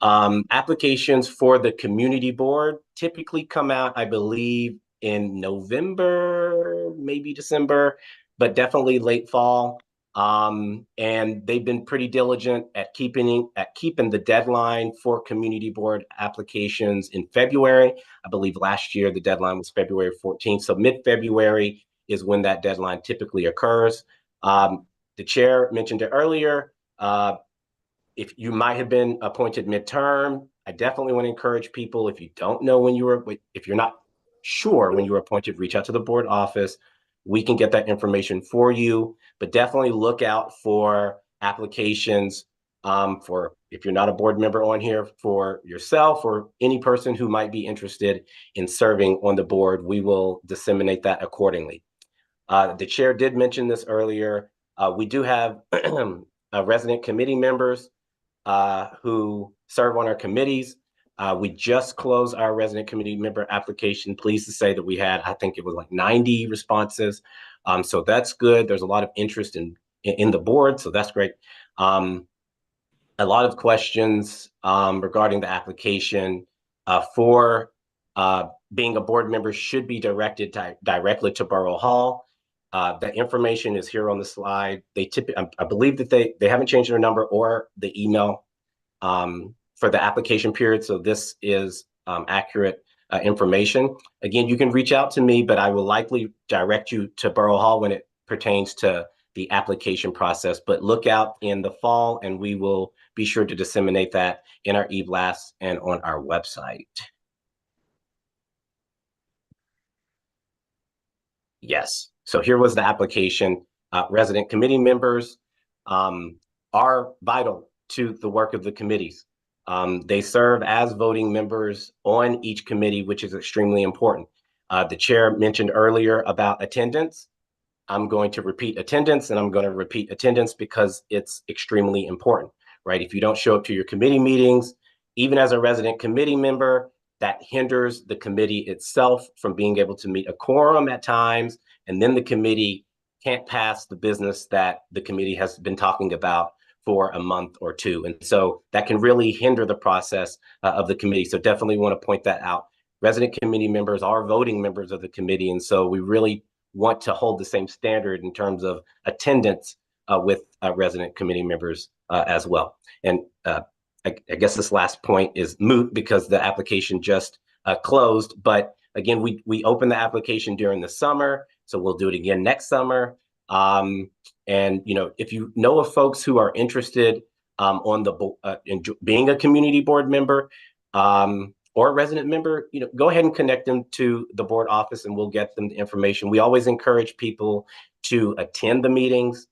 Applications for the community board typically come out, I believe, in November, maybe December, but definitely late fall. And they've been pretty diligent at keeping the deadline for community board applications in February. I believe last year the deadline was February 14th. So mid-February is when that deadline typically occurs. The chair mentioned it earlier. If you might have been appointed midterm, I definitely want to encourage people, if you don't know when you were, if you're not sure when you were appointed, reach out to the board office. We can get that information for you, but definitely look out for applications for, if you're not a board member on here, for yourself or any person who might be interested in serving on the board. We will disseminate that accordingly. The chair did mention this earlier. We do have resident committee members who serve on our committees. We just closed our resident committee member application. Pleased to say that we had, I think it was like 90 responses. So that's good. There's a lot of interest in the board, so that's great. A lot of questions regarding the application for being a board member should be directed directly to Borough Hall. The information is here on the slide. I believe that they haven't changed their number or the email for the application period. So this is accurate information. Again, you can reach out to me, but I will likely direct you to Borough Hall when it pertains to the application process. But look out in the fall and we will be sure to disseminate that in our e-blast and on our website. Yes. So here was the application. Resident committee members are vital to the work of the committees. They serve as voting members on each committee, which is extremely important. The chair mentioned earlier about attendance. I'm going to repeat attendance, and I'm going to repeat attendance because it's extremely important, right? If you don't show up to your committee meetings, even as a resident committee member, that hinders the committee itself from being able to meet a quorum at times, and then the committee can't pass the business that the committee has been talking about for a month or two. And so that can really hinder the process of the committee. So definitely want to point that out. Resident committee members are voting members of the committee. And so we really want to hold the same standard in terms of attendance with resident committee members as well. And I guess this last point is moot because the application just closed. But again, we opened the application during the summer. So we'll do it again next summer. And if you know of folks who are interested on the in being a community board member or a resident member, go ahead and connect them to the board office and we'll get them the information. We always encourage people to attend the meetings.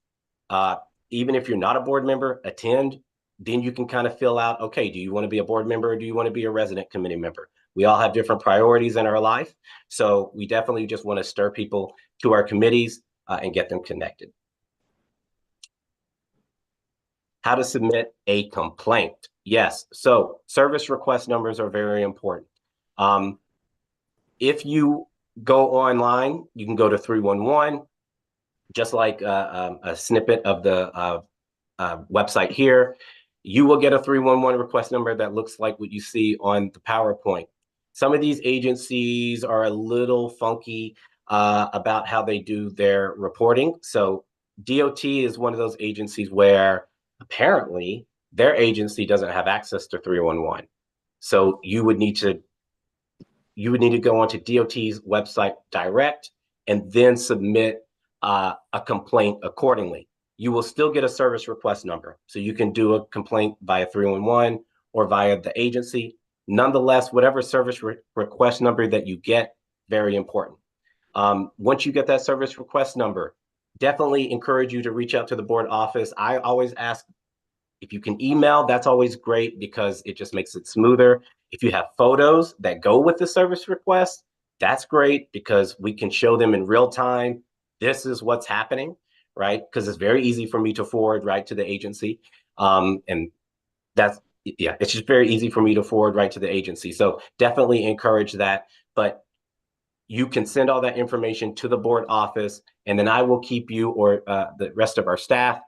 Even if you're not a board member, attend. then you can kind of fill out, okay, do you want to be a board member or do you want to be a resident committee member? We all have different priorities in our life. So we definitely just want to stir people to our committees and get them connected. How to submit a complaint. Yes, so service request numbers are very important. If you go online, you can go to 311, just like a snippet of the website here. You will get a 311 request number that looks like what you see on the PowerPoint. Some of these agencies are a little funky about how they do their reporting. So DOT is one of those agencies where apparently their agency doesn't have access to 311. So you would need to go onto DOT's website direct and then submit a complaint accordingly. You will still get a service request number. So you can do a complaint via 311 or via the agency. Nonetheless, whatever service request number that you get, very important. Once you get that service request number, definitely encourage you to reach out to the board office. I always ask if you can email, that's always great because it just makes it smoother. If you have photos that go with the service request, that's great because we can show them in real time. This is what's happening, right? Because it's very easy for me to forward right to the agency. And that's, yeah, it's just very easy for me to forward right to the agency. So definitely encourage that. But you can send all that information to the board office, and then I will keep you, or the rest of our staff,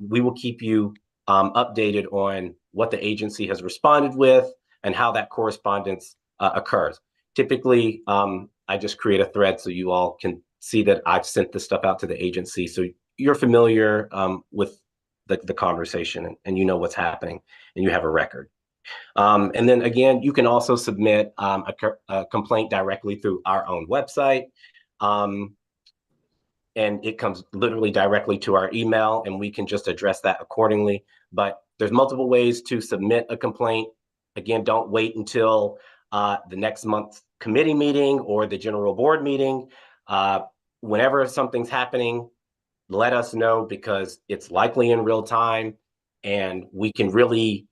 we will keep you updated on what the agency has responded with and how that correspondence occurs. Typically, I just create a thread so you all can see that I've sent this stuff out to the agency. So you're familiar with the conversation and you know what's happening and you have a record. And then again, you can also submit a complaint directly through our own website. And it comes literally directly to our email and we can just address that accordingly. But there's multiple ways to submit a complaint. Again, don't wait until the next month's committee meeting or the general board meeting. Whenever something's happening, let us know because it's likely in real time and we can really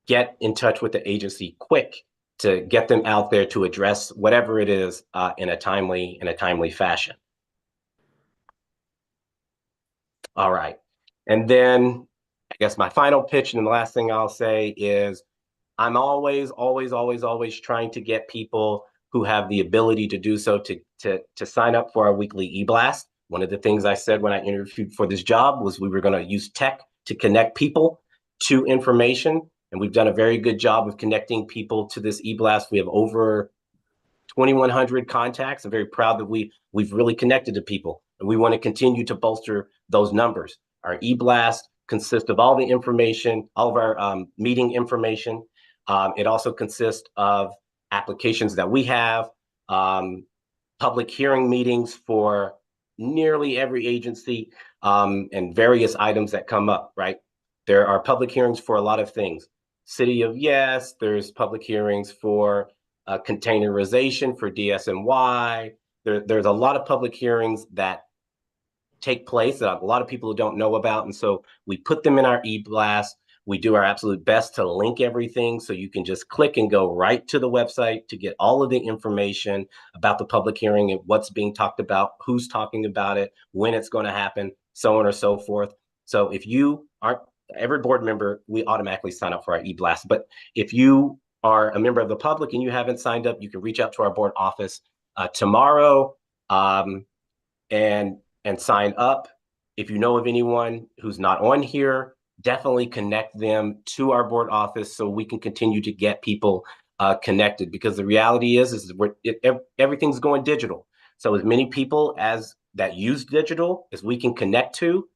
get in touch with the agency quick to get them out there to address whatever it is in a timely fashion. All right. And then I guess my final pitch and the last thing I'll say is I'm always trying to get people who have the ability to do so to sign up for our weekly e-blast. One of the things I said when I interviewed for this job was we were going to use tech to connect people to information. And we've done a very good job of connecting people to this e-blast. We have over 2,100 contacts. I'm very proud that we've really connected to people. And we want to continue to bolster those numbers. Our e-blast consists of all the information, all of our meeting information. It also consists of applications that we have, public hearing meetings for nearly every agency, and various items that come up, right? There are public hearings for a lot of things. City of Yes, there's public hearings for containerization for DSNY. There's a lot of public hearings that take place that a lot of people don't know about. And so we put them in our e-blast. We do our absolute best to link everything so you can just click and go right to the website to get all of the information about the public hearing and what's being talked about, who's talking about it, when it's going to happen, so on or so forth. So if you aren't, every board member, we automatically sign up for our e-blast. But if you are a member of the public and you haven't signed up, you can reach out to our board office tomorrow and sign up. If you know of anyone who's not on here, definitely connect them to our board office so we can continue to get people connected, because the reality is everything's going digital. So as many people as that use digital as we can connect to,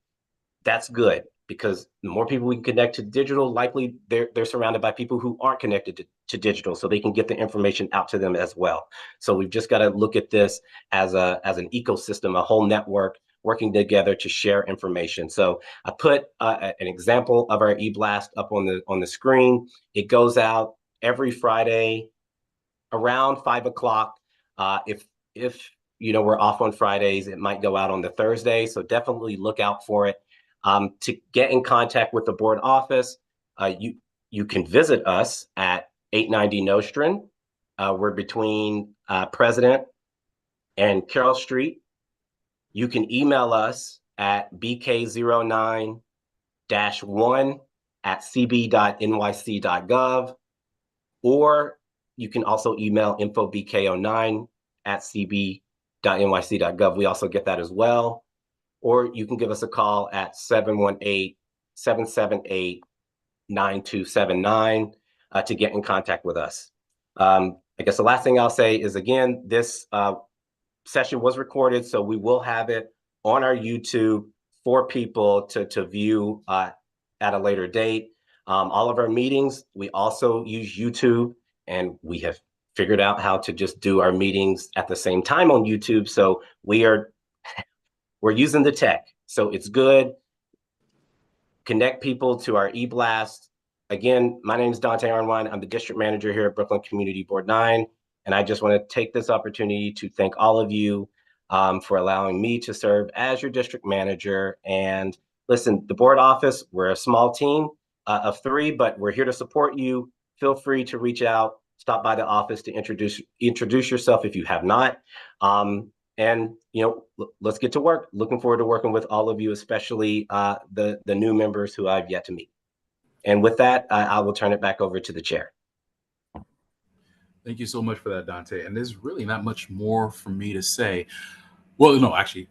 that's good, because the more people we can connect to digital, likely they're surrounded by people who aren't connected to digital, so they can get the information out to them as well. So we've just got to look at this as an ecosystem, a whole network working together to share information. So I put an example of our e-blast up on the screen. It goes out every Friday around 5 o'clock. If you know we're off on Fridays, it might go out on the Thursday. So definitely look out for it. To get in contact with the board office, You can visit us at 890 Nostrand. We're between President and Carroll Street. You can email us at bk09-1@cb.nyc.gov, or you can also email infobk09@cb.nyc.gov. We also get that as well. Or you can give us a call at 718-778-9279 to get in contact with us. I guess the last thing I'll say is, again, this session was recorded, so we will have it on our YouTube for people to view at a later date. All of our meetings, we also use YouTube, and we have figured out how to just do our meetings at the same time on YouTube. So we're using the tech, so it's good. Connect people to our e-blast. Again, my name is Dante Arnwine. I'm the district manager here at Brooklyn Community Board 9. And I just want to take this opportunity to thank all of you for allowing me to serve as your district manager. And listen, the board office, we're a small team of 3, but we're here to support you. Feel free to reach out, stop by the office to introduce yourself if you have not. And let's get to work. Looking forward to working with all of you, especially the new members who I've yet to meet. And with that, I will turn it back over to the chair. Thank you so much for that, Dante. And there's really not much more for me to say. Well, no, actually,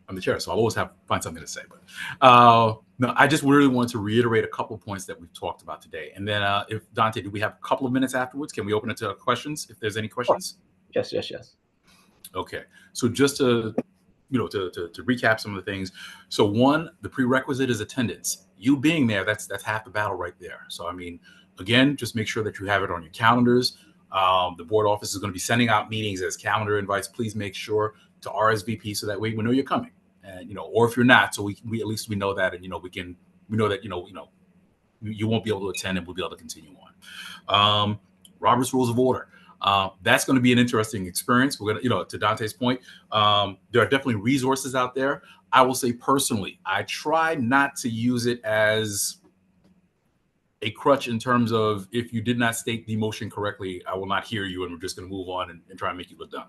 I'm the chair, so I'll always find something to say. But no, I just really wanted to reiterate a couple of points that we've talked about today. And then if Dante, do we have a couple of minutes afterwards? Can we open it to questions if there's any questions? Yes. Okay. So just to recap some of the things. So one, the prerequisite is attendance. You being there, that's half the battle right there. So I mean, again, just make sure that you have it on your calendars. The board office is going to be sending out meetings as calendar invites. Please make sure to RSVP so that way we know you're coming, and or if you're not, so we at least we know that, and we know that you won't be able to attend, and we'll be able to continue on. Robert's Rules of Order. That's going to be an interesting experience. We're going to, to Dante's point, there are definitely resources out there. I will say personally, I try not to use it as a crutch in terms of, if you did not state the motion correctly, I will not hear you, and we're just going to move on and try and make you look dumb.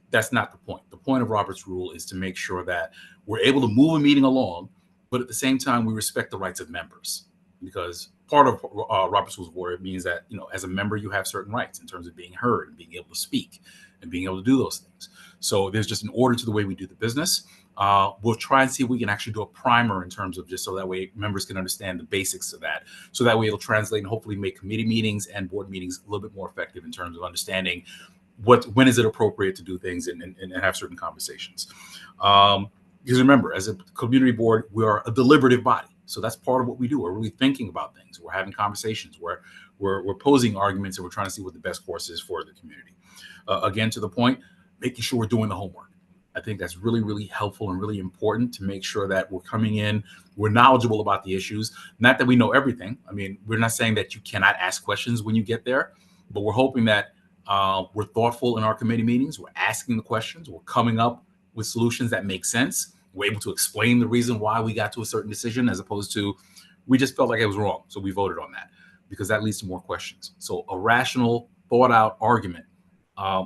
That's not the point. The point of Robert's Rule is to make sure that we're able to move a meeting along, but at the same time, we respect the rights of members, because part of Robert's Rules of Order means that, as a member, you have certain rights in terms of being heard and being able to speak and being able to do those things. So there's just an order to the way we do the business. We'll try and see if we can actually do a primer in terms of, just so that way members can understand the basics of that. So that way it'll translate and hopefully make committee meetings and board meetings a little bit more effective in terms of understanding when is it appropriate to do things and have certain conversations. Because remember, as a community board, we are a deliberative body. So that's part of what we do. We're really thinking about things. We're having conversations. We're posing arguments, and we're trying to see what the best course is for the community. Again, to the point, making sure we're doing the homework. I think that's really, really helpful and really important to make sure that we're coming in, we're knowledgeable about the issues. Not that we know everything. I mean, we're not saying that you cannot ask questions when you get there, but we're hoping that we're thoughtful in our committee meetings. We're asking the questions. We're coming up with solutions that make sense. We're able to explain the reason why we got to a certain decision, as opposed to we just felt like it was wrong, so we voted on that, because that leads to more questions. So a rational, thought out argument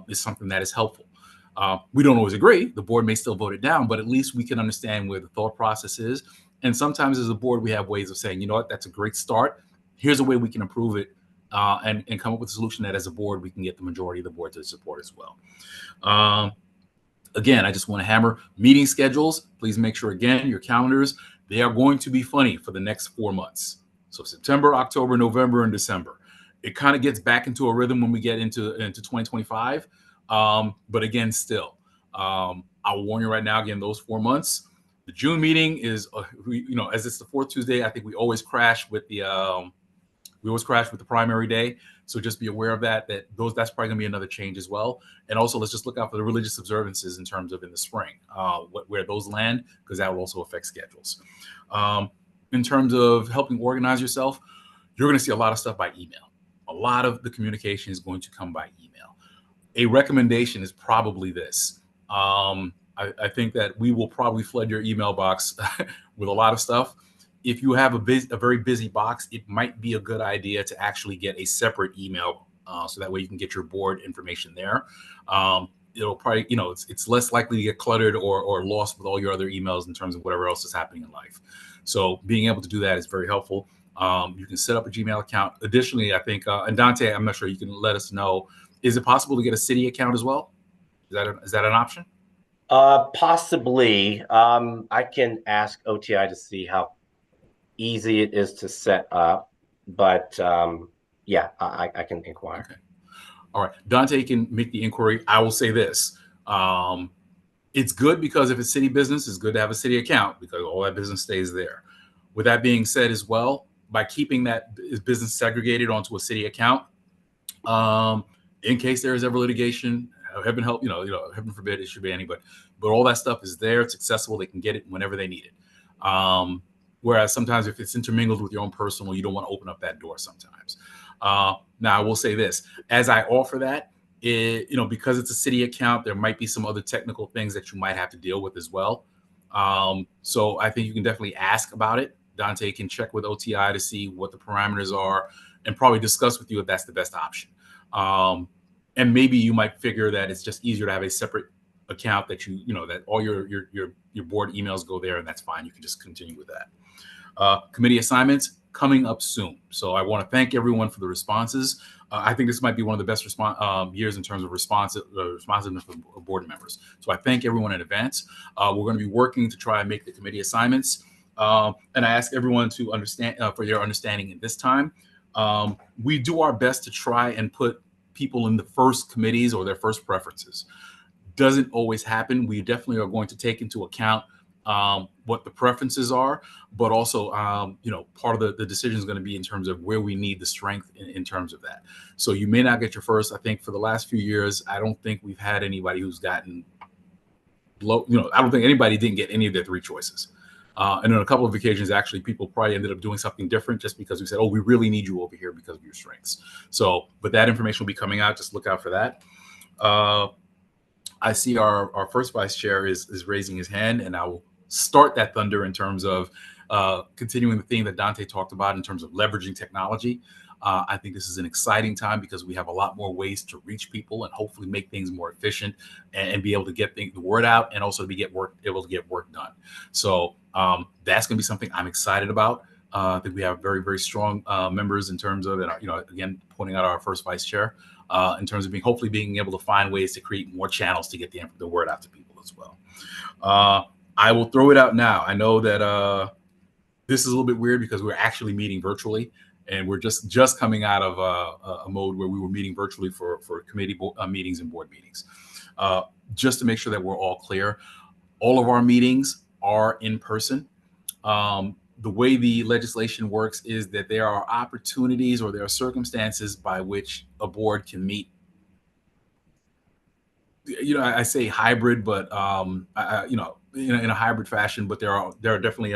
is something that is helpful. We don't always agree. The board may still vote it down, but at least we can understand where the thought process is. And sometimes as a board, we have ways of saying, that's a great start. Here's a way we can improve it and come up with a solution that as a board, we can get the majority of the board to support as well. Again, I just want to hammer meeting schedules. Please make sure, again, your calendars, they are going to be funny for the next 4 months. So September, October, November, and December. It kind of gets back into a rhythm when we get into 2025. But again, still, I'll warn you right now, again, those 4 months, the June meeting is, as it's the fourth Tuesday, I think we always crash with the primary day. So just be aware of that that's probably gonna be another change as well. And also, let's just look out for the religious observances in terms of in the spring, where those land, because that will also affect schedules. In terms of helping organize yourself, you're gonna see a lot of stuff by email. A lot of the communication is going to come by email. A recommendation is probably this. I think that we will probably flood your email box with a lot of stuff. if you have a very busy box, it might be a good idea to actually get a separate email, so that way you can get your board information there. It'll probably, it's less likely to get cluttered or lost with all your other emails in terms of whatever else is happening in life. So being able to do that is very helpful. You can set up a Gmail account. Additionally, I think, and Dante, I'm not sure, you can let us know, is it possible to get a city account as well? Is that an option? Possibly. I can ask OTI to see how easy it is to set up, but yeah, I can inquire. Okay. All right. Dante can make the inquiry. I will say this. It's good because if it's city business, it's good to have a city account because all that business stays there. With that being said as well, by keeping that business segregated onto a city account, in case there is ever litigation, heaven help, heaven forbid it should be any, but all that stuff is there. It's accessible. They can get it whenever they need it. Whereas sometimes if it's intermingled with your own personal, you don't want to open up that door sometimes. Now I will say this, as I offer that, because it's a city account, there might be some other technical things that you might have to deal with as well. So I think you can definitely ask about it. Dante can check with OTI to see what the parameters are and probably discuss with you if that's the best option. And maybe you might figure that it's just easier to have a separate account that that all your board emails go there, and that's fine. You can just continue with that. Committee assignments coming up soon. So I want to thank everyone for the responses. I think this might be one of the best years in terms of responsiveness for board members. So I thank everyone in advance. We're going to be working to try and make the committee assignments. And I ask everyone to understand, for your understanding at this time. We do our best to try and put people in the first committees or their first preferences. Doesn't always happen. We definitely are going to take into account what the preferences are, but also, part of the decision is going to be in terms of where we need the strength in terms of that. So you may not get your first. I think for the last few years, I don't think we've had anybody who's gotten low. I don't think anybody didn't get any of their three choices. And on a couple of occasions, actually, people probably ended up doing something different just because we said, oh, we really need you over here because of your strengths. So, but that information will be coming out. Just look out for that. I see our first vice chair is raising his hand, and I will start that thunder in terms of continuing the theme that Dante talked about in terms of leveraging technology. I think this is an exciting time because we have a lot more ways to reach people and hopefully make things more efficient and be able to get the word out and also be able to get work done. So that's going to be something I'm excited about. I think we have very, very strong members in terms of, again, pointing out our first vice chair, in terms of hopefully being able to find ways to create more channels to get the word out to people as well. I will throw it out now. I know that this is a little bit weird because we're actually meeting virtually, and we're just coming out of a mode where we were meeting virtually for committee meetings and board meetings. Just to make sure that we're all clear, all of our meetings are in person. The way the legislation works is that there are opportunities or there are circumstances by which a board can meet. I say hybrid, but in a hybrid fashion, but there are definitely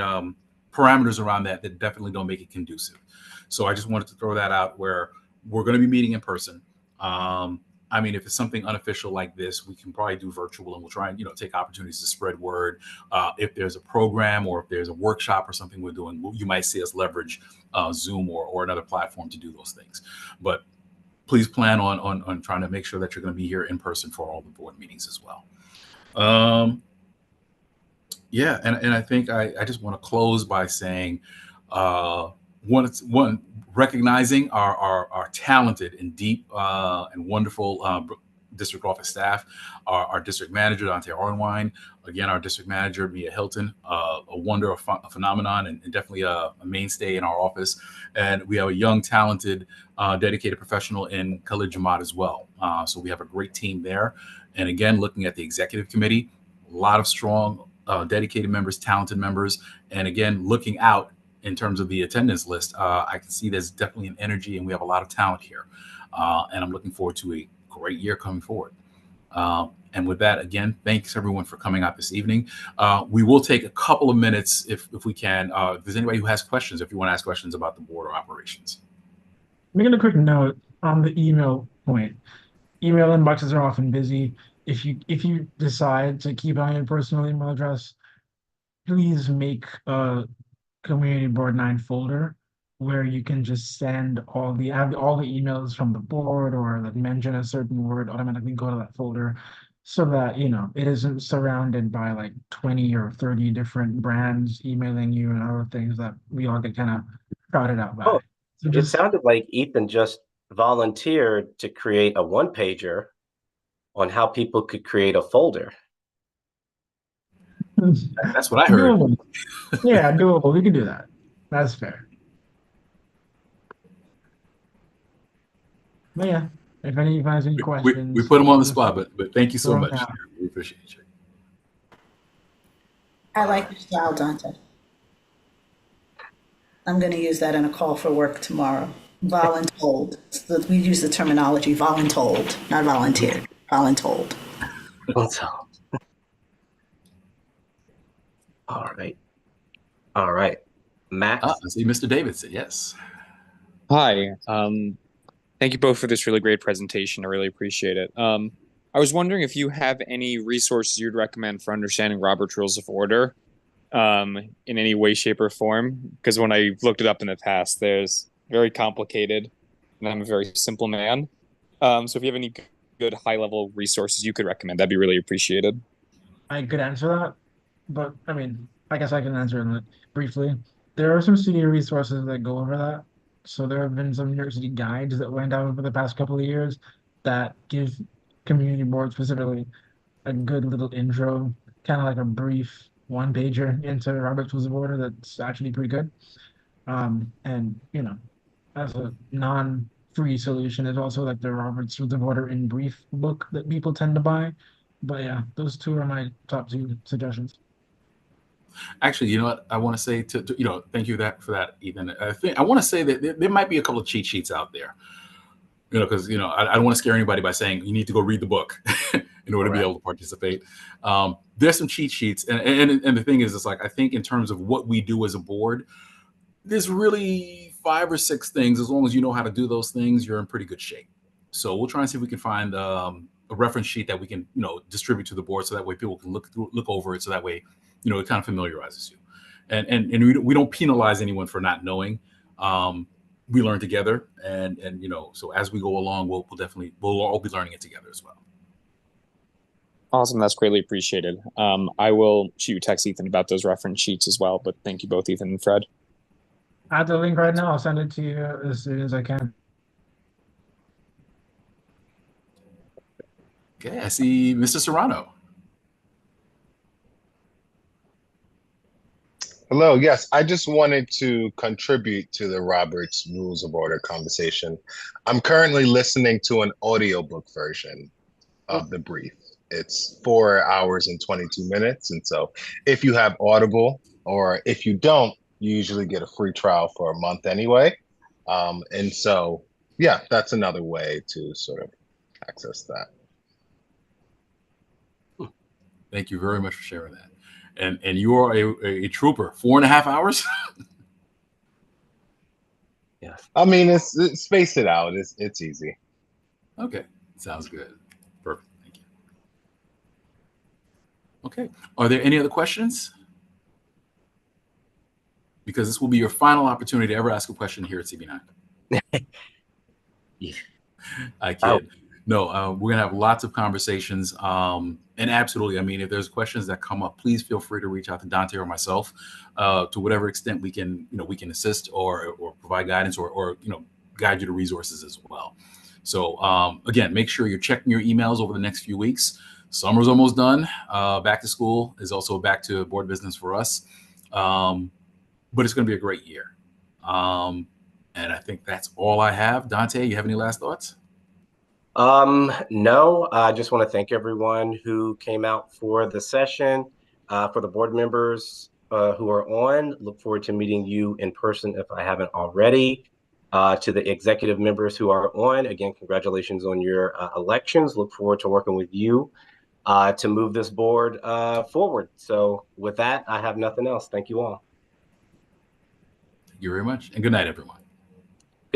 parameters around that definitely don't make it conducive. So I just wanted to throw that out where we're going to be meeting in person. If it's something unofficial like this, we can probably do virtual, and we'll try and take opportunities to spread word. If there's a program or if there's a workshop or something we're doing, you might see us leverage Zoom or another platform to do those things. But please plan on trying to make sure that you're going to be here in person for all the board meetings as well. Yeah, and I think I just want to close by saying one recognizing our talented and deep and wonderful district office staff, our district manager Dante Arnwine, again our district manager Mia Hilton, a wonder, a phenomenon, and definitely a mainstay in our office. And we have a young, talented, dedicated professional in Khalid Jamaat as well. So we have a great team there. And again, looking at the executive committee, a lot of strong, dedicated members, talented members, and again, looking out in terms of the attendance list, I can see there's definitely an energy and we have a lot of talent here. And I'm looking forward to a great year coming forward. And with that, again, thanks everyone for coming out this evening. We will take a couple of minutes if we can. If there's anybody who has questions, if you want to ask questions about the board or operations. Making a quick note on the email point. Email inboxes are often busy. If you decide to keep on your personal email address, please make Community Board 9 folder where you can just send have all the emails from the board or like mention a certain word automatically go to that folder so that, it isn't surrounded by like 20 or 30 different brands emailing you and other things that we all get kind of crowded out by. Oh, So it sounded like Ethan just volunteered to create a one-pager on how people could create a folder. That's what I heard. doable. Yeah, doable. We can do that. That's fair. But yeah, if anybody has any questions, We put them on the spot, but thank you so throw 'em much. out. We appreciate you. I like your style, Dante. I'm going to use that in a call for work tomorrow. Voluntold. So we use the terminology voluntold, not volunteered. Voluntold. All right. Max? I see Mr. Davidson, yes. Hi. Thank you both for this really great presentation. I really appreciate it. I was wondering if you have any resources you'd recommend for understanding Robert's Rules of Order in any way, shape, or form. Because when I looked it up in the past, there's very complicated, and I'm a very simple man. So if you have any good high-level resources you could recommend, that'd be really appreciated. I could answer that, but I mean, I guess I can answer it briefly. There are some city resources that go over that. So there have been some New York City guides that went out over the past couple of years that give community boards specifically a good little intro, kind of like a brief one pager into Robert's Rules of Order that's actually pretty good. And as a non-free solution is also like the Robert's Rules of Order in brief book that people tend to buy. But yeah, those two are my top two suggestions. Actually, you know what I want to say thank you for that, Ethan. I want to say that there might be a couple of cheat sheets out there. Because I don't want to scare anybody by saying you need to go read the book in order to be able to participate. There's some cheat sheets, and the thing is, it's like I think in terms of what we do as a board, there's really 5 or 6 things. As long as you know how to do those things, you're in pretty good shape. So we'll try and see if we can find a reference sheet that we can distribute to the board, so that way people can look over it. So that way, it kind of familiarizes you, and we don't penalize anyone for not knowing. We learn together, and so as we go along, we'll all be learning it together as well. Awesome, that's greatly appreciated. I will shoot you text Ethan about those reference sheets as well. But thank you both, Ethan and Fred. I have the link right now. I'll send it to you as soon as I can. Okay, I see Mr. Serrano. Hello, yes, I just wanted to contribute to the Robert's Rules of Order conversation. I'm currently listening to an audiobook version of the brief. It's 4 hours and 22 minutes. And so if you have Audible, or if you don't, you usually get a free trial for a month anyway. And so, yeah, that's another way to sort of access that. Thank you very much for sharing that. And you are a trooper. 4.5 hours. Yeah, I mean, it's space it out. It's easy. Okay, sounds good. Perfect. Thank you. Okay, are there any other questions? Because this will be your final opportunity to ever ask a question here at CB9. Yeah. I kid. No, we're gonna have lots of conversations. And absolutely, I mean, if there's questions that come up, please feel free to reach out to Dante or myself to whatever extent we can, we can assist or provide guidance or guide you to resources as well. So again, make sure you're checking your emails over the next few weeks. Summer's almost done. Back to school is also back to board business for us. But it's going to be a great year. And I think that's all I have. Dante, you have any last thoughts? No, I just want to thank everyone who came out for the session. For the board members who are on, look forward to meeting you in person if I haven't already. To the executive members who are on, again, congratulations on your elections. Look forward to working with you to move this board forward. So with that, I have nothing else. Thank you all. Thank you very much. And good night, everyone.